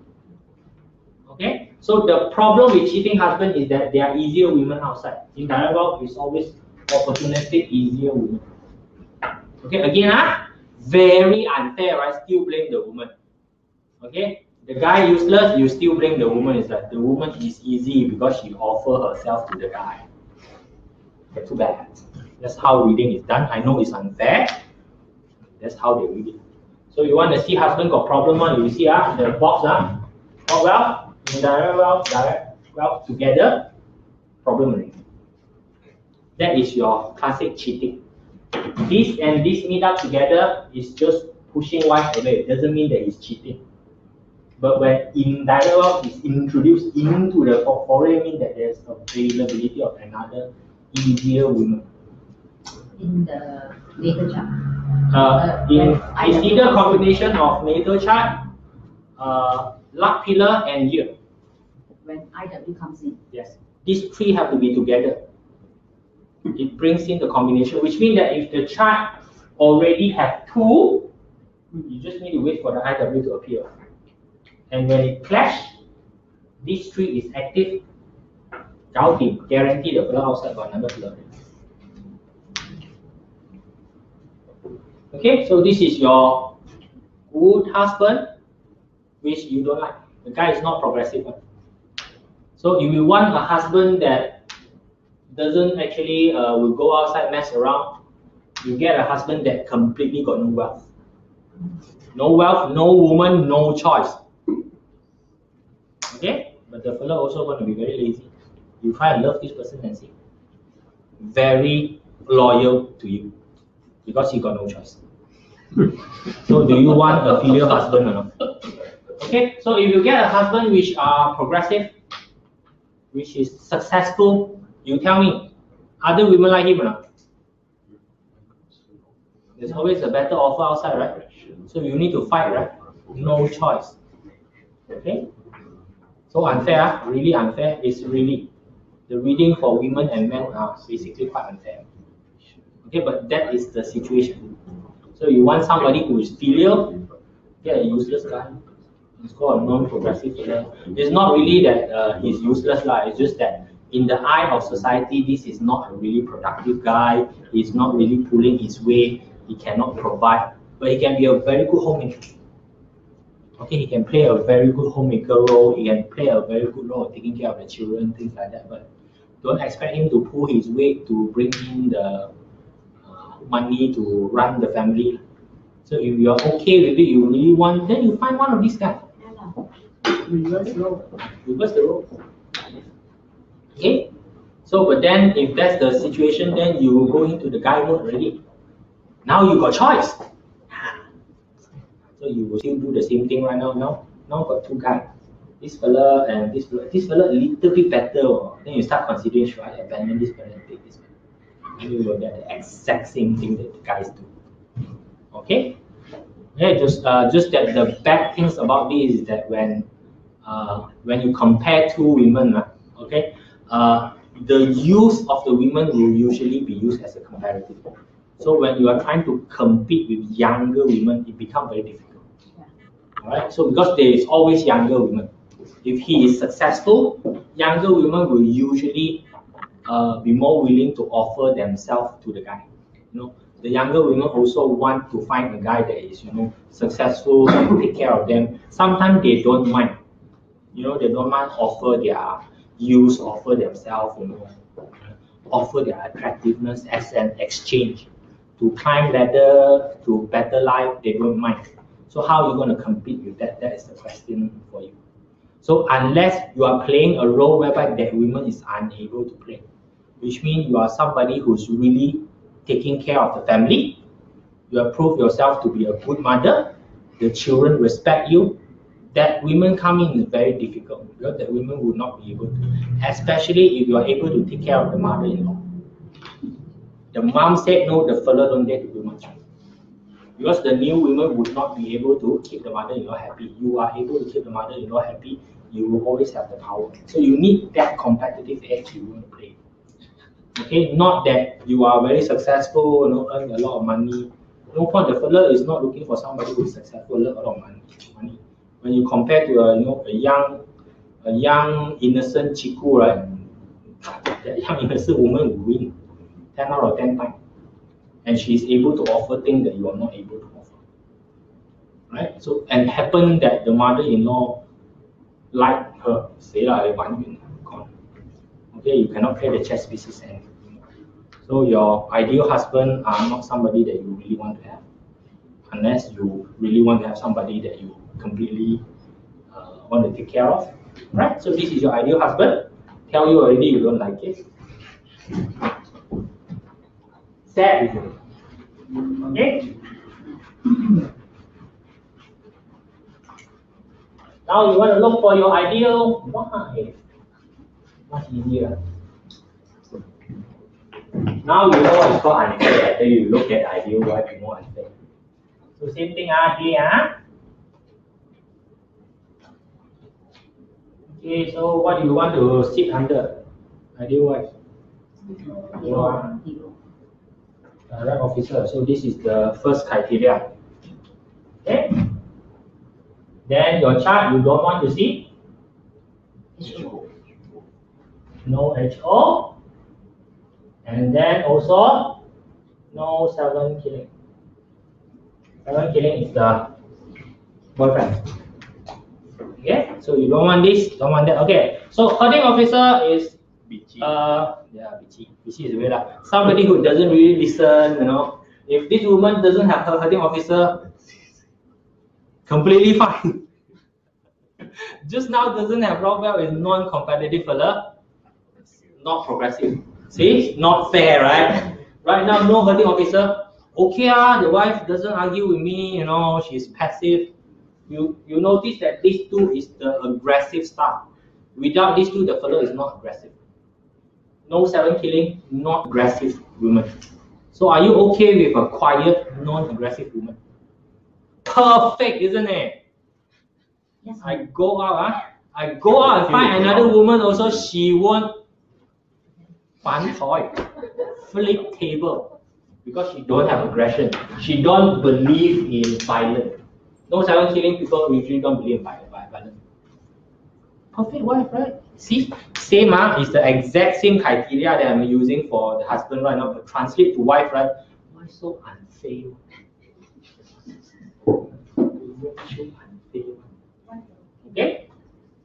Okay? So the problem with cheating husband is that there are easier women outside. In direct wealth, it's always opportunistic, easier women. Okay, again, very unfair, right? Still blame the woman. Okay? The guy useless, you still blame the woman. It's like the woman is easy because she offer herself to the guy. Okay, too bad. That's how reading is done. I know it's unfair. That's how they read it. So you want to see husband got problem, you see the box, not well, direct wealth together, problem already. That is your classic cheating. This and this meet up together is just pushing wife away. It doesn't mean that he's cheating. But when indirect wealth is introduced into the portfolio, means that there's availability of another easier woman. In the natal chart. It's either a combination of natal chart, luck pillar, and year. When IW comes in. Yes, these three have to be together. It brings in the combination, which means that if the chart already have two, you just need to wait for the IW to appear. And when it clash, this tree is active. Guarantee the fellow outside got another pillar. Okay, so this is your good husband, which you don't like. The guy is not progressive. So if you want a husband that doesn't actually will go outside mess around, you get a husband that completely got no wealth. No wealth, no woman, no choice. Okay, but the fellow also going to be very lazy. You try and love this person and see, very loyal to you because he got no choice. So do you want a filial husband or not? Okay, so if you get a husband which are progressive, which is successful, you tell me, other women like him or not? There's always a better offer outside, right? So you need to fight, right? No choice. Okay? So unfair, really unfair. It's really, the reading for women and men are basically quite unfair. Okay, but that is the situation. So you want somebody who is filial, get a useless guy. It's called a non-progressive filial. It's not really that he's useless, it's just that in the eye of society, this is not a really productive guy. He's not really pulling his weight. He cannot provide, but he can be a very good homemaker. Okay, he can play a very good homemaker role. He can play a very good role taking care of the children, things like that. But don't expect him to pull his weight to bring in the money to run the family. So if you are okay with it, you really want, then you find one of these guys. Reverse role. Reverse the role. Okay. So, but then if that's the situation, then you will go into the guy mode already. Now you got choice. So you will still do the same thing right now. Now got two guys. This fella and this fella. This fella a little bit better. Then you start considering, should I abandon this fella and take this fella? And you will get the exact same thing that the guys do. Okay? Yeah, just that the bad things about this is that when you compare two women, okay, the use of the women will usually be used as a comparative. So when you are trying to compete with younger women, it becomes very difficult. Alright, so because there is always younger women. If he is successful, younger women will usually be more willing to offer themselves to the guy. The younger women also want to find a guy that is, successful and take care of them. Sometimes they don't mind. They don't mind offer their use, offer themselves, offer their attractiveness as an exchange. To climb ladder, to better life, they don't mind. So how are you going to compete with that? That is the question for you. So unless you are playing a role whereby that woman is unable to play, which means you are somebody who's really taking care of the family, you have proved yourself to be a good mother, the children respect you, that women coming is very difficult because the women would not be able to, especially if you are able to take care of the mother-in-law. The mom said no, the fella don't dare to do much. Because the new women would not be able to keep the mother-in-law happy. You are able to keep the mother-in-law happy, you will always have the power. So you need that competitive edge you want to play. Okay, not that you are very successful, earn a lot of money. No point, the fella is not looking for somebody who is successful, earn a lot of money. When you compare to a young innocent chiku, right? That young innocent woman will win 10 out of 10 times. And she is able to offer things that you are not able to offer. Right? So, and happen that the mother-in-law like her, say okay, you cannot play the chess pieces anymore. So your ideal husband are not somebody that you really want to have, unless you really want to have somebody that you completely want to take care of. Right? So this is your ideal husband. Tell you already you don't like it. Sad. Okay? Now you want to look for your ideal wife. Much easier. Now you know what is called unfair. After you look at ideal wife, you know unfair. So same thing here. Okay, so what do you want to sit under? Ideal wife. Rank officer. So this is the first criteria. Okay. Then your chart you don't want to see. No HO. And then also no 7 killing. 7 killing is the boyfriend. Okay, so you don't want this, don't want that. Okay, so herding officer is bitchy. Bitchy is weird. Somebody who doesn't really listen, you know. If this woman doesn't have her herding officer, completely fine. Just now doesn't have Rockwell is non-competitive fella, not progressive. See, not fair, right? Right now, no herding officer. Okay, the wife doesn't argue with me, you know, she's passive. You notice that these two is the aggressive style. Without these two, the fellow is not aggressive. No 7 killing, not aggressive woman. So are you okay with a quiet, non-aggressive woman? Perfect, isn't it? Yes. I go out and find another woman also, she won't fan toy, flip table, because she don't have aggression. She don't believe in violence. No 7 killing people usually don't believe in violence. Perfect wife, right? See, same is the exact same criteria that I'm using for the husband right now, but translate to wife, right? Why so unfair? Okay,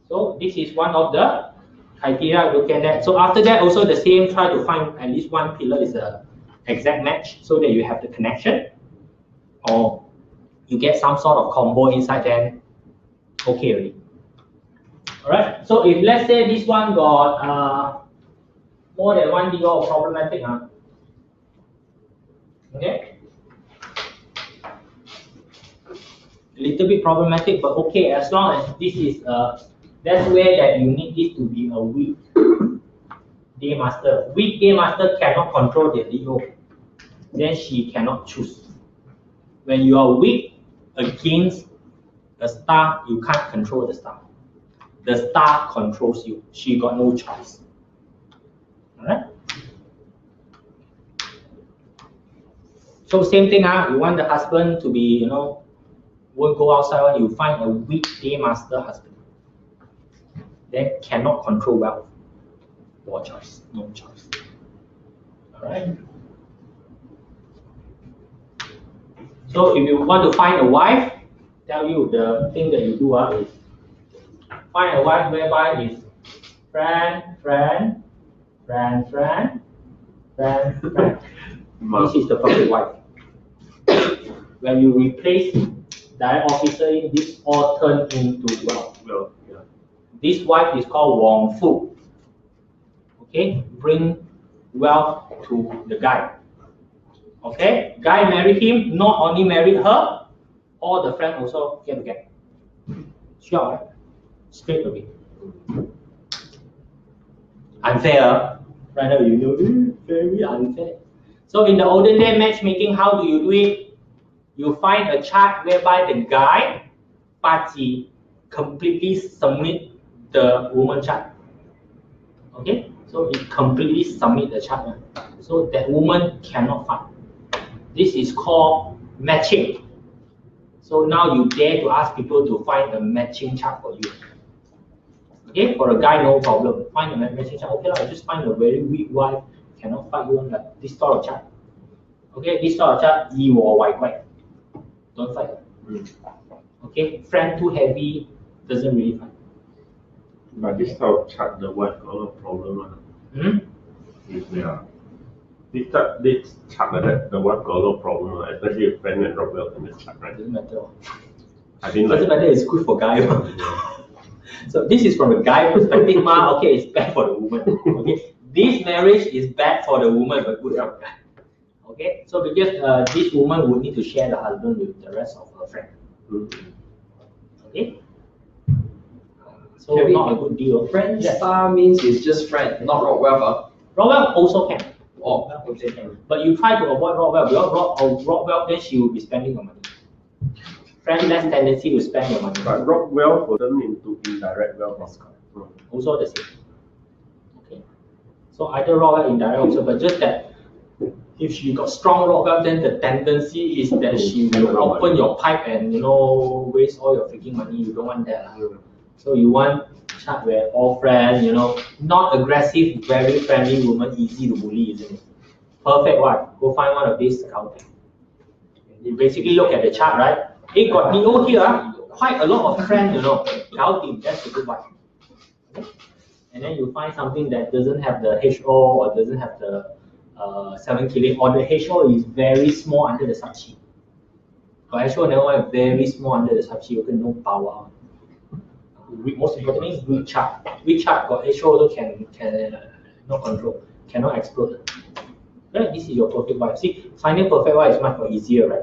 so this is one of the criteria looking at. So after that, also the same, try to find at least one pillar is a exact match so that you have the connection, or you get some sort of combo inside, then okay already. Alright, so if let's say this one got more than one DO problematic, okay, a little bit problematic, but okay, as long as this is that's where that you need this to be a weak day master. Weak day master cannot control the DO, then she cannot choose. When you are weak against a star, you can't control the star. The star controls you. She got no choice. Alright? So same thing, you want the husband to be, you know, won't go outside when you find a weak day master husband. Then cannot control wealth. No choice. No choice. Alright? So if you want to find a wife, tell you the thing that you do is find a wife whereby is friend. This is the perfect wife. When you replace direct officer in, this all turn into wealth. Yeah. This wife is called Wong Fu. Okay, bring wealth to the guy. Okay, guy marry him, not only marry her, all the friends also get. Sure, right? Straight away. Unfair, right now you know, very unfair. So in the olden day matchmaking, how do you do it? You find a chart whereby the guy party completely submit the woman chart. Okay, so it completely submit the chart. So that woman cannot find. This is called matching. So now you dare to ask people to find a matching chart for you. Okay, for a guy, no problem. Find a matching chart. Okay, I just find a very weak wife, cannot fight you on like this sort of chart. Okay, this sort of chart, you or white. Don't fight. Okay, friend too heavy, doesn't really fight. But this type of chart, the wife got a lot of problem. This chart like that, the wife got a lot of problem, especially if friend and Rockwell in this chart, right? Doesn't matter. Doesn't matter, it's good for guy. So this is from a guy perspective, okay, it's bad for the woman. Okay, this marriage is bad for the woman, but good for the guy. Okay, so because this woman would need to share the husband with the rest of her friends. Okay, So Kevin, not a good deal. Friend Yes. star means it's just friend, not Rockwell. Rockwell also can. Oh, Also can. But you try to avoid Rockwell, because Rockwell, then she will be spending your money. Friend less tendency to spend your money. But Rockwell will turn into indirect wealth. Also the same. Okay. So either Rockwell indirect also, but just that if she got strong Rockwell, then the tendency is that she will open your pipe and waste all your freaking money. You don't want that. So you want chat where all friends, not aggressive, very friendly woman, easy to bully, isn't it? Perfect wife. Go find one of these scouting. You basically look at the chart, right? It got DO here, quite a lot of friends, scouting, that's a good wife. Okay? And then you find something that doesn't have the HO or doesn't have the 7 killing, or the HO is very small under the subsheet. Or HO never want very small under the subsheet, okay, no power. Most importantly, weak chart. Weak chart got HO also can no control, cannot explode. Right? This is your perfect wife. See, finding perfect wife is much more easier, right?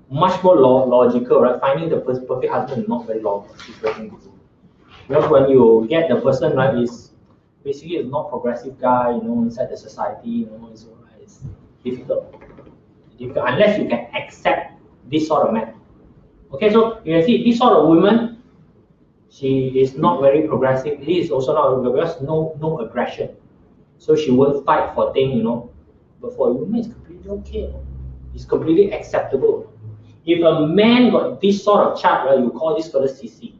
Much more logical, right? Finding the perfect husband is not very logical. Because when you get the person, right, is basically a not progressive guy, inside the society, it's difficult. Unless you can accept this sort of man. Okay, so you can see this sort of woman, she is not very progressive. He is also not because no aggression. So she won't fight for things, But for a woman, it's completely okay. It's completely acceptable. If a man got this sort of chart, right, you call this fellow CC.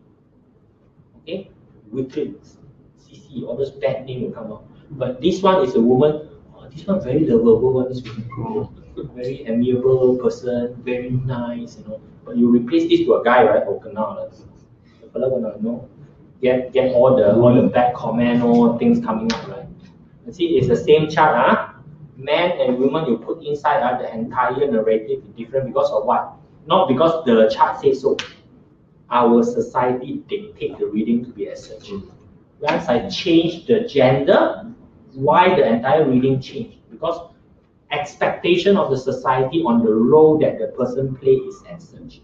Okay? Wicked, CC, all those bad names will come out. But this one is a woman, this one very lovable one, this woman. Very amiable person, very nice, But you replace this to a guy, right? Oh, now, the fellow gonna get all the bad comment or things coming up, right? You see, it's the same chart, Man and woman you put inside, the entire narrative is different because of what? Not because the chart says so. Our society dictates the reading to be as such. Once I change the gender, why the entire reading changed? Because expectation of the society on the role that the person plays is as such.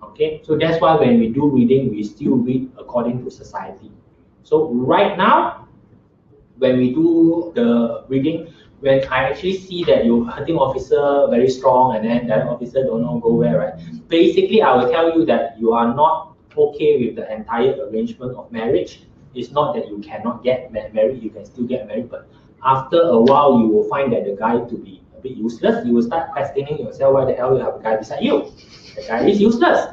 Okay, so that's why when we do reading, we still read according to society. So right now, when we do the reading, when I actually see that your hunting officer very strong and then that officer don't know go where, right? Basically, I will tell you that you are not okay with the entire arrangement of marriage. It's not that you cannot get married, you can still get married, but after a while, you will find that the guy to be a bit useless. You will start questioning yourself, why the hell you have a guy beside you? The guy is useless.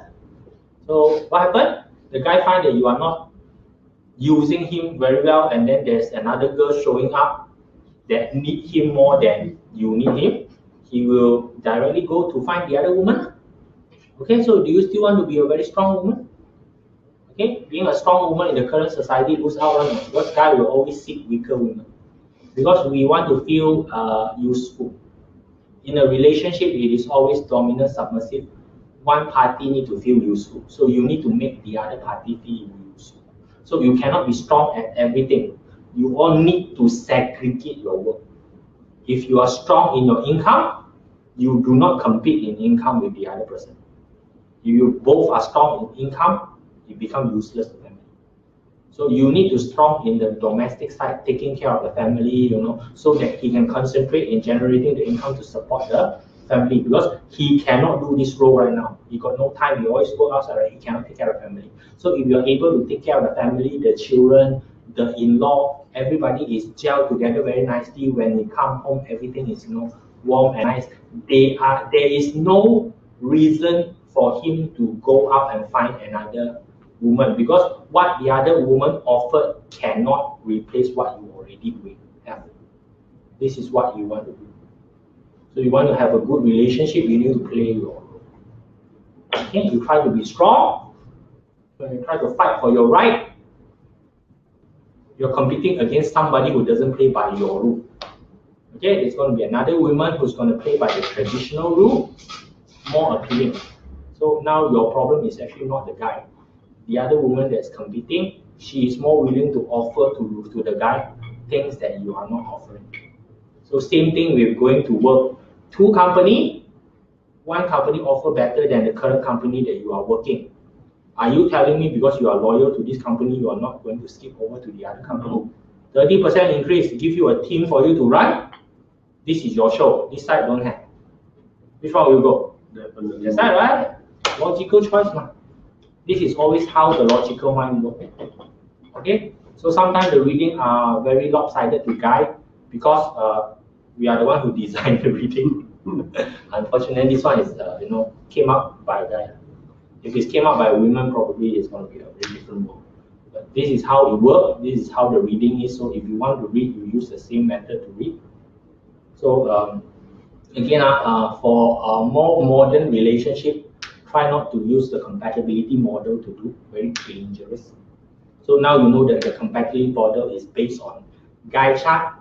So what happened? The guy find that you are not using him very well, and then there's another girl showing up that need him more than you need him. He will directly go to find the other woman. Okay, so do you still want to be a very strong woman? Okay, being a strong woman in the current society lose out on because guy will always seek weaker women. Because we want to feel useful. In a relationship, it is always dominant, submissive. One party need to feel useful. So you need to make the other party feel useful. So you cannot be strong at everything. You all need to segregate your work. If you are strong in your income, you do not compete in income with the other person. If you both are strong in income, you become useless to family. So you need to strong in the domestic side, taking care of the family, so that he can concentrate in generating the income to support the family. Because he cannot do this role right now. He got no time. He always go outside. Right? He cannot take care of family. So if you are able to take care of the family, the children, the in-law, everybody is gelled together very nicely. When he come home, everything is warm and nice. There is no reason for him to go out and find another woman, because what the other woman offered cannot replace what you already have. This is what you want to do. So you want to have a good relationship, you need to play your role. Okay, you try to be strong. When you try to fight for your right, you're competing against somebody who doesn't play by your rule. Okay, there's going to be another woman who's going to play by the traditional rule, more appealing. So now your problem is actually not the guy. The other woman that's competing, she is more willing to offer to the guy things that you are not offering. So same thing with going to work. Two companies, one company offer better than the current company that you are working. Are you telling me because you are loyal to this company, you are not going to skip over to the other company? 30% increase, give you a team for you to run. This is your show. This side don't have. Which one will you go? Definitely. This side, right? Logical choice, man. This is always how the logical mind works. Okay? So sometimes the reading are very lopsided to guide because we are the one who designed the reading. Unfortunately, this one is came up by a guy. If it came up by a woman, probably it's going to be a very different world. But this is how it works. This is how the reading is. So if you want to read, you use the same method to read. So again, for a more modern relationship, try not to use the compatibility model to do. Very dangerous. So now you know that the compatibility model is based on guy chart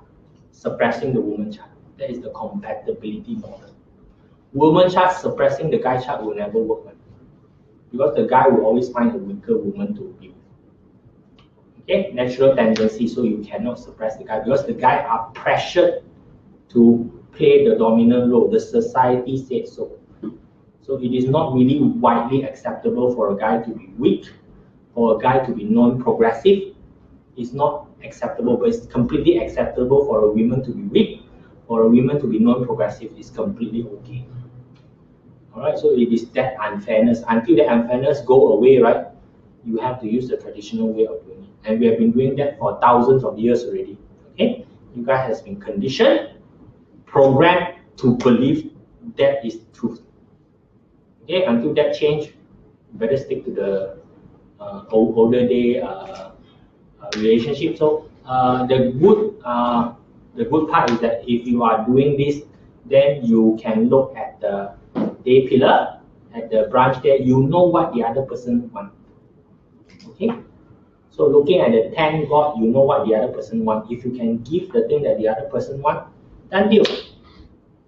suppressing the woman chart. That is the compatibility model. Woman chart suppressing the guy chart will never work. Because the guy will always find a weaker woman to be with. Okay, natural tendency, so you cannot suppress the guy because the guy are pressured to play the dominant role. The society said so. So it is not really widely acceptable for a guy to be weak, for a guy to be non-progressive. It's not acceptable, but it's completely acceptable for a woman to be weak, for a woman to be non-progressive. It's completely okay. Alright, so it is that unfairness. Until that unfairness go away, right, you have to use the traditional way of doing it. And we have been doing that for thousands of years already. Okay? You guys has been conditioned, programmed to believe that is truth. Okay, until that change, you better stick to the older day relationship. So the good part is that if you are doing this, then you can look at the day pillar, at the branch there, you know what the other person wants. Okay? So looking at the 10 God, you know what the other person wants. If you can give the thing that the other person wants, done deal.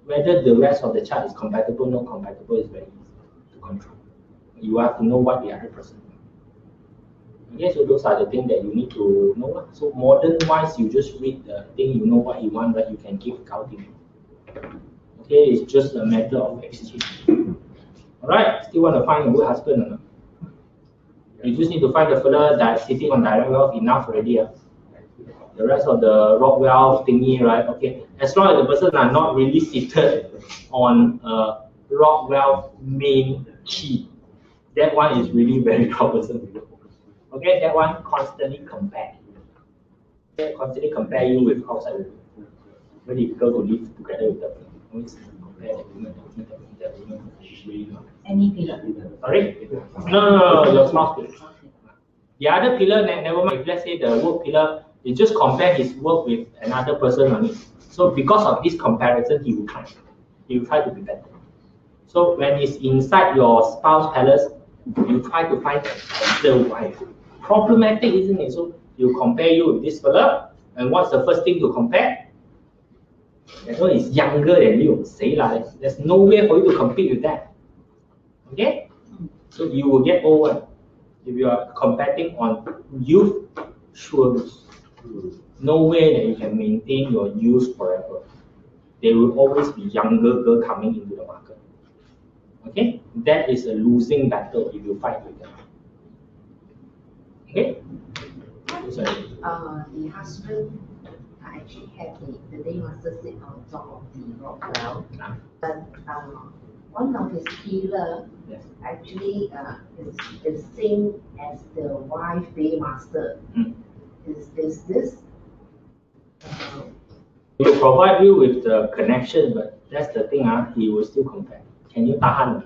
Whether the rest of the chart is compatible or not compatible is very easy to control. You have to know what the other person wants. Okay, so those are the things that you need to know. So modern wise, you just read the thing, you know what you want, but you can keep counting. Okay, it's just a matter of exchange. Alright, still want to find a good husband or not? You just need to find the fella that's sitting on direct wealth enough already. The rest of the rock wealth thingy, right? Okay, as long as the person are not really seated on rock wealth main key, that one is really very troublesome. Okay, that one constantly compare. Okay, constantly compare you with outside women. Very difficult to live together with them. Always compare the women, the women is really not. Any pillar. Sorry? No, your spouse pillar. The other pillar, never mind. If let's say the work pillar, you just compare his work with another person on it. So because of this comparison, he will try. He will try to be better. So when it's inside your spouse palace, you try to find the wife. Problematic, isn't it? So you compare you with this fella, and what's the first thing to compare? That one is younger than you. Say like, there's no way for you to compete with that. Okay? So you will get old. If you are competing on youth, sure. No way that you can maintain your youth forever. There will always be younger girl coming into the market. Okay? That is a losing battle if you fight with them. Okay? Sorry. The husband actually had the day master sit on top of the rock well, but one of his pillar actually is same as the wife day master. Is this? He will provide you with the connection, but that's the thing, he will still compare. Can you tahan?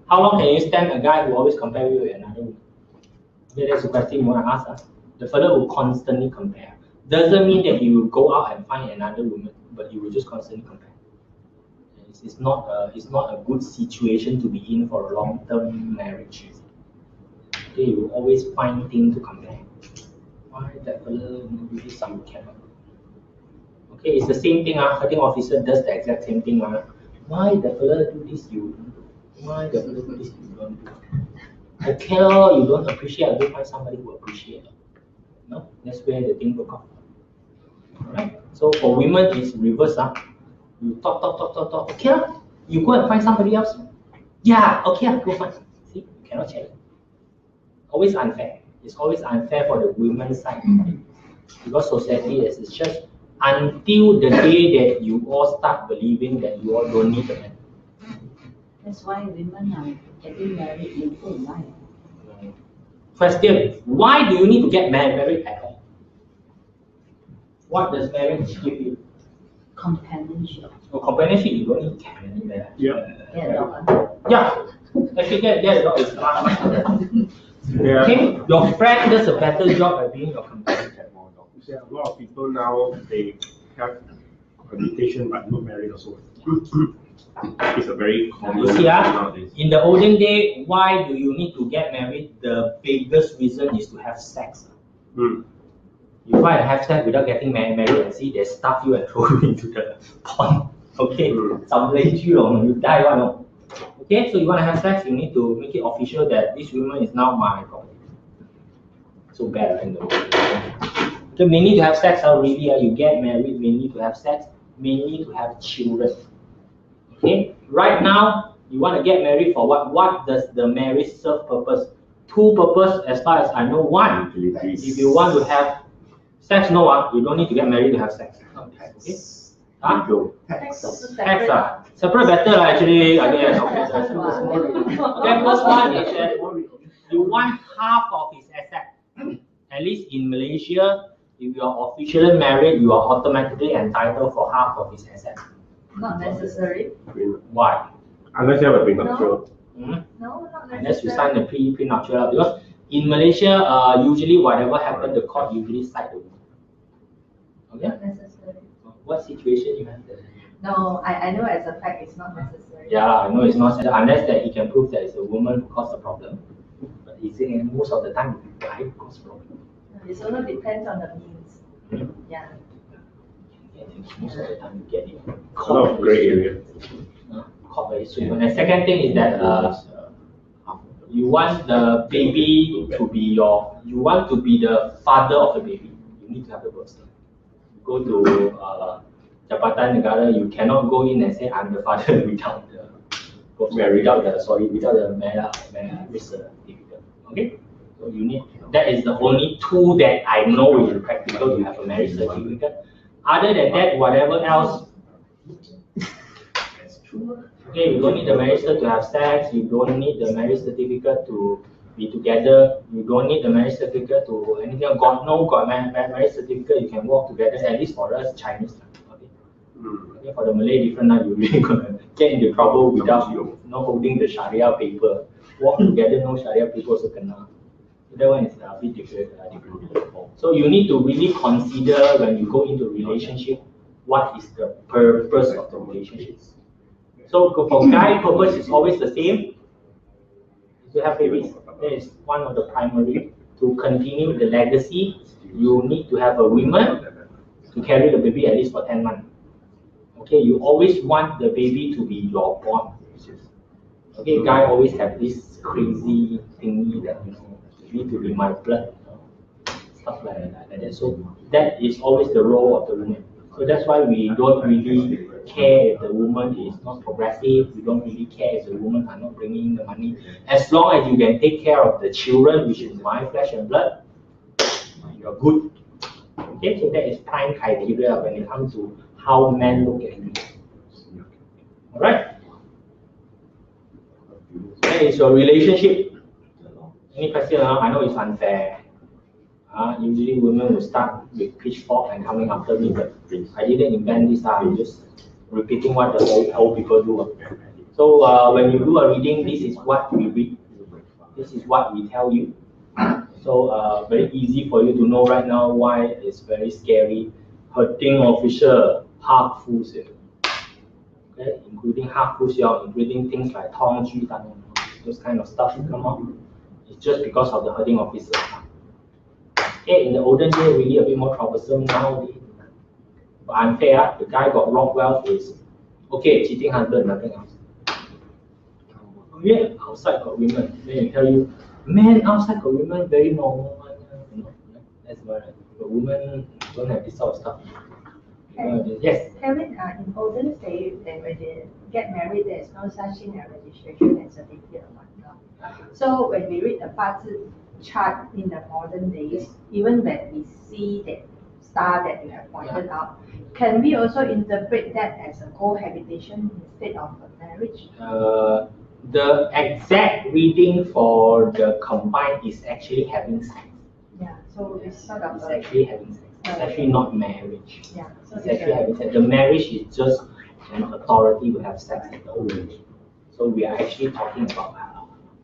How long can you stand a guy who always compare you with another woman? Okay, that's the question you want to ask us. The fellow will constantly compare. Doesn't mean that he will go out and find another woman, but he will just constantly compare. It's not a good situation to be in for a long-term marriage. Okay, you will always find things to compare. Why that fellow do this, some cannot. Okay, it's the same thing. Cutting officer does the exact same thing. Why the fellow do this, you don't do? Why the fellow do this, you don't do? Okay, you don't appreciate, I don't find somebody who appreciates. No, that's where the thing will come. Alright, so for women, it's reverse. You talk. Okay, you go and find somebody else. Yeah, okay, go find. See, you cannot check. always unfair. It's always unfair for the women's side. Because society is just until the day that you all start believing that you all don't need a man. That's why women are getting married later in life. Question, why do you need to get married at all? What does marriage give you? Companionship. Oh, companionship, you don't need to get married. Yeah. Yeah. Actually, that is not. Yeah. Okay, your friend does a better job at being your companion. You see, a lot of people now, they have cohabitation but not married also. It's a very common You see, nowadays. in the olden day, why do you need to get married? The biggest reason is to have sex. Mm. You try and have sex without getting married and see they stuff you and throw you into the pond. Okay? Some lady you die one. Okay, so you want to have sex, you need to make it official that this woman is now my property. So bad, right? In the world. So mainly to have sex, really, you get married, mainly to have sex, mainly to have children. Okay, right now, you want to get married for what? What does the marriage serve purpose? Two purpose, as far as I know. One, if you want to have sex, no, you don't need to get married to have sex. Okay? Tax, separate better actually. Again, okay. Okay, first one is that you want half of his asset. At least in Malaysia, if you are officially married, you are automatically entitled for half of his asset. Not necessary. Why? Unless you have a prenuptial. Hmm? No, not necessary. Unless you sign the prenuptial, because in Malaysia, usually whatever happened, the court usually side the woman. Okay? Not necessary. What situation you have there? No, I know as a fact it's not necessary. Yeah, I know it's not unless that he can prove that it's a woman who caused the problem. But he's saying most of the time it's the guy who caused the problem. It also depends on the means. Hmm? Yeah. Most of the time you get it. A lot of grey area. Caught very soon. And the second thing is that you want the baby to be you want to be the father of the baby. You need to have the birth cert. You go to Jabatan Negara, you cannot go in and say I'm the father without the marriage certificate. Okay, so you need that is the only tool that I know is practical to have a marriage certificate. Other than that, whatever else. Okay, you don't need the marriage certificate to have sex. You don't need the marriage certificate to be together. You don't need the marriage certificate to anything. Got marriage certificate. You can walk together. At least for us Chinese. Okay, for the Malay different now. You really gonna get into trouble without not holding the Sharia paper. Walk together, no Sharia paper also cannot. That one is a bit different. So you need to really consider when you go into a relationship, what is the purpose of the relationship. So for guy, purpose is always the same. To have babies, that is one of the primary. To continue the legacy, you need to have a woman to carry the baby at least for 10 months. Okay, you always want the baby to be your born. Okay, guy always have this crazy thingy that need to be my blood, stuff like that. So that is always the role of the woman. So that's why we don't really care if the woman is not progressive. We don't really care if the women are not bringing in the money. As long as you can take care of the children, which is my flesh and blood, you're good. Okay, so that is prime criteria when it comes to how men look at you. All right. That is your relationship. Any question? I know it's unfair. Usually women will start with pitchfork and coming after me, but I didn't invent this. I'm just repeating what the old people do. So when you do a reading, this is what we read. This is what we tell you. So very easy for you to know right now why it's very scary. Hurting official, half full sale. Okay, including half full sale, including things like Tong Ju Tan, those kind of stuff come up. It's just because of the hurting officer. Okay, in the olden days, really a bit more troublesome now. But unfair, the guy got wrong wealth is okay, cheating husband, nothing else. Yeah, outside got women. Then you tell you, men outside got women, very normal. That's why the women don't have this sort of stuff. Yes. Kevin, in olden days, when they get married, there's no such thing as registration and certificate or whatnot. So when we read the Bazi, chart in the modern days, even when we see that star that you have pointed out, can we also interpret that as a cohabitation instead of a marriage? The exact reading for the combined is actually having sex. Yeah, so it's sort of It's actually having sex. It's actually not marriage. yeah. So It's actually having sex. The marriage is just an authority to have sex at the old age. So we are actually talking about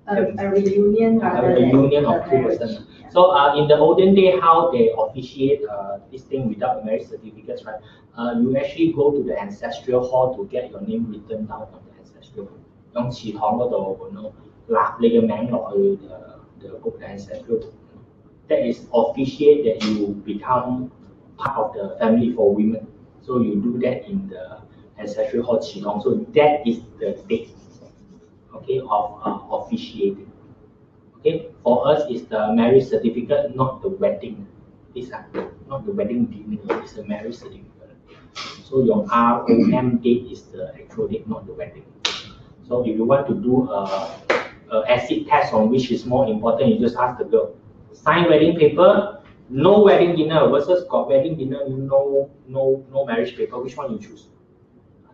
a reunion rather a than union a of two marriage. persons. So in the olden day, how they officiate this thing without marriage certificates, right? You actually go to the ancestral hall to get your name written down on the ancestral hall. 用祠堂嗰度，立你嘅名落去the book ancestral. That is officiate that you become part of the family for women. So you do that in the ancestral hall 祠堂. So that is the date, okay, of officiating. Okay, for us it's the marriage certificate, not the wedding. These are not the wedding dinner. It's the marriage certificate. So your ROM date is the actual date, not the wedding. So if you want to do a acid test on which is more important, you just ask the girl. Sign wedding paper, no wedding dinner versus got wedding dinner, no marriage paper. Which one you choose?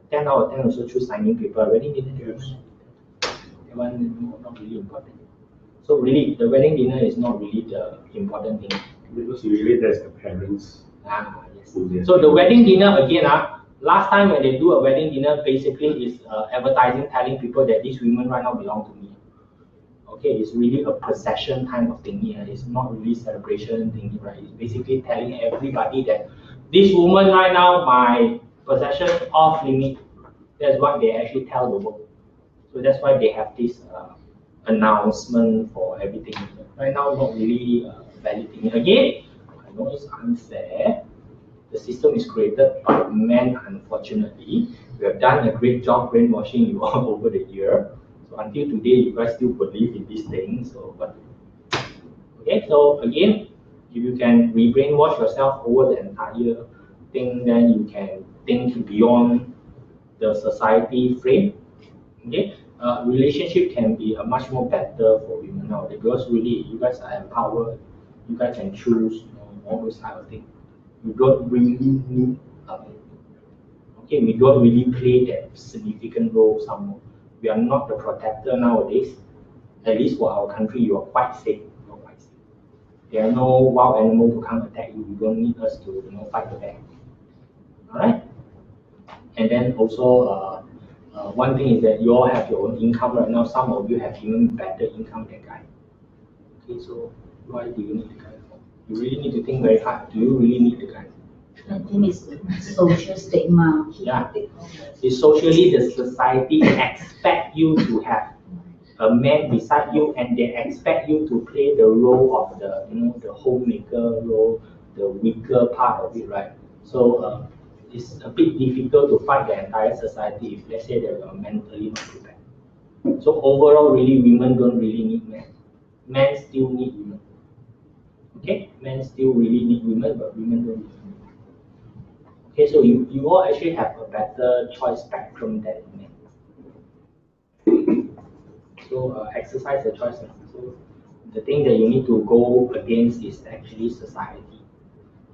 10 out of 10 also choose signing paper. Wedding dinner, that one not really important. So really, the wedding dinner is not really the important thing. Because usually there's the parents. Yes. So the wedding dinner again, last time when they do a wedding dinner, basically is advertising, telling people that these women right now belong to me. Okay, it's really a procession kind of thing here. It's not really celebration thing, right? It's basically telling everybody that this woman right now, my possession off limit. That's what they actually tell the world. So that's why they have this announcement for everything. Right now, not really valid thing. Again, I know it's unfair. The system is created by men, unfortunately. We have done a great job brainwashing you all over the year. So until today, you guys still believe in these things. So, okay, so again, if you can re-brainwash yourself over the entire thing, then you can think beyond the society frame. Okay, relationship can be a much more better for women nowadays because really, you guys are empowered. You guys can choose, all those type of things. You don't really need okay, we don't really play that significant role somewhere. We are not the protector nowadays. At least for our country, you are quite safe. You're quite safe. There are no wild animals to come attack you. You don't need us to fight the bear. Alright? And then also one thing is that you all have your own income right now. Some of you have even better income than guy. Okay, so why do you need the guy for? You really need to think very hard. Do you really need the guy? I think it's social stigma. Yeah, it's socially the society expect you to have a man beside you, and they expect you to play the role of the the homemaker role, the weaker part of it, right? So it's a bit difficult to fight the entire society if let's say they are mentally not prepared. So overall, really, women don't really need men. Men still need women. Okay, men still really need women, but women don't need women. Okay, so you all actually have a better choice spectrum than men. So exercise the choice. So the thing that you need to go against is actually society.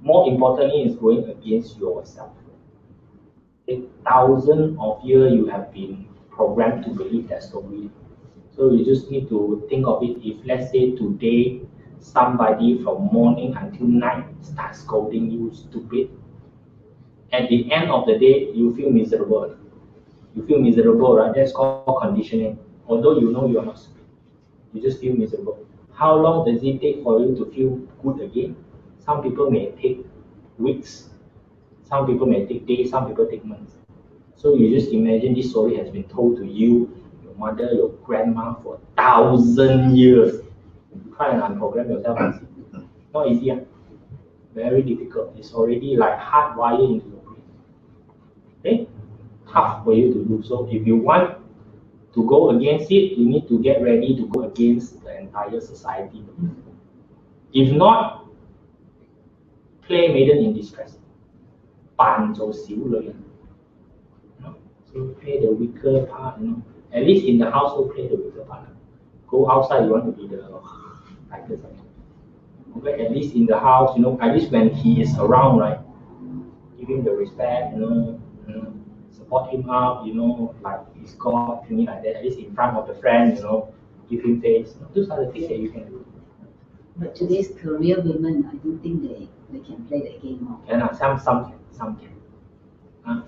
More importantly, is going against yourself. Okay, thousands of years you have been programmed to believe that story. So you just need to think of it. If let's say today somebody from morning until night starts scolding you stupid, at the end of the day, you feel miserable. You feel miserable, right? That's called conditioning. Although you know you are not stupid, you just feel miserable. How long does it take for you to feel good again? Some people may take weeks. Some people may take days. Some people take months. So you just imagine this story has been told to you, your mother, your grandma for 1,000 years. Try and unprogram yourself and see. Not easy. Very difficult. It's already like hardwired into your brain. Okay? Tough for you to do. So if you want to go against it, you need to get ready to go against the entire society. If not, play maiden in distress. 扮做小女人. So play the weaker part, At least in the household, play the weaker part. Go outside, you want to be factors. Okay, at least in the house, at least when he is around, right? Give him the respect, support him up, like he's God, things like that. At least in front of the friend, give him face. Those are the things that you can do. But today's career women, I don't think they can play the game. And some can.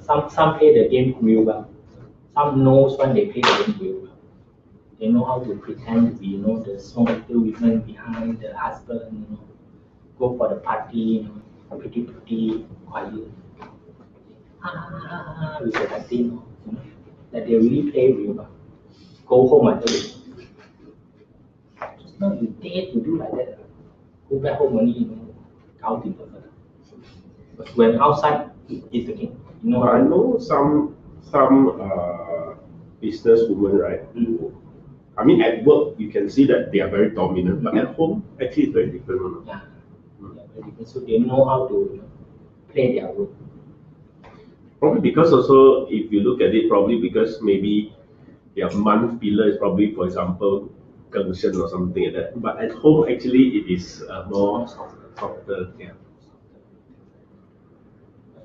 Some play the game real well. Some knows when they play the game real well. They know how to pretend to be, the small little women behind the husband, go for the party, pretty, quiet. With the acting, that they really play real well. Go home, I tell you. Just now you dare to do like that. Go back home only, out in the But when outside, it's the game. I know some business women, right? Who, I mean, at work you can see that they are very dominant, but at home actually it's very different. Yeah, very different. So they know how to play their role. Probably because also, if you look at it, probably because maybe their month pillar is probably, for example, Gengsheng or something like that. But at home, actually, it is more softer. Yeah.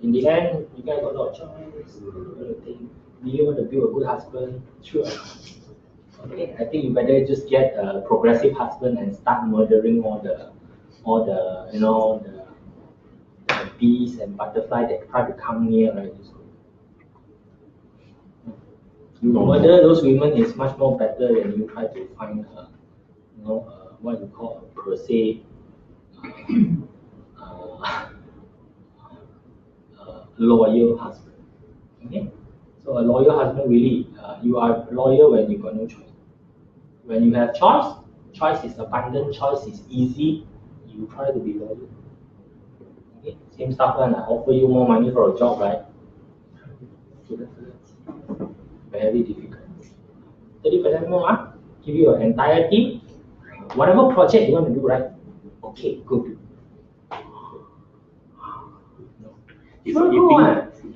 In the end, you guys got a lot of choice. Do you want to be a good husband? Sure. Okay, I think you better just get a progressive husband and start murdering all the bees and butterflies that try to come near, right? You murder those women is much more better than you try to find what you call a per se loyal husband. Okay, so a loyal husband really, you are loyal when you got no choice. When you have choice is abundant, choice is easy. You try to be loyal. Okay, same stuff when I offer you more money for a job, right? Very difficult. 30% more, give you an entire team. Whatever project you want to do, right? Okay, go do.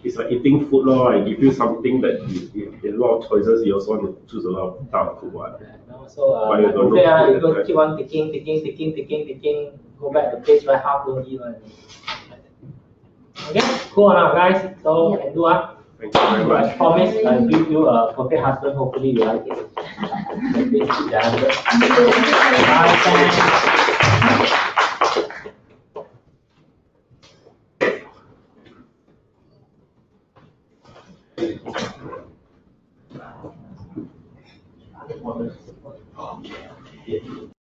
It's like eating food, lor. I give you something that you a lot of choices. You also want to choose a lot of type of food, what? So but you don't okay, know you go keep on ticking. Go back to place right half don't eat one. Okay, cool now, guys. So can do Thank you very much. I promise I'll give you a perfect husband. Hopefully you like it. Bye.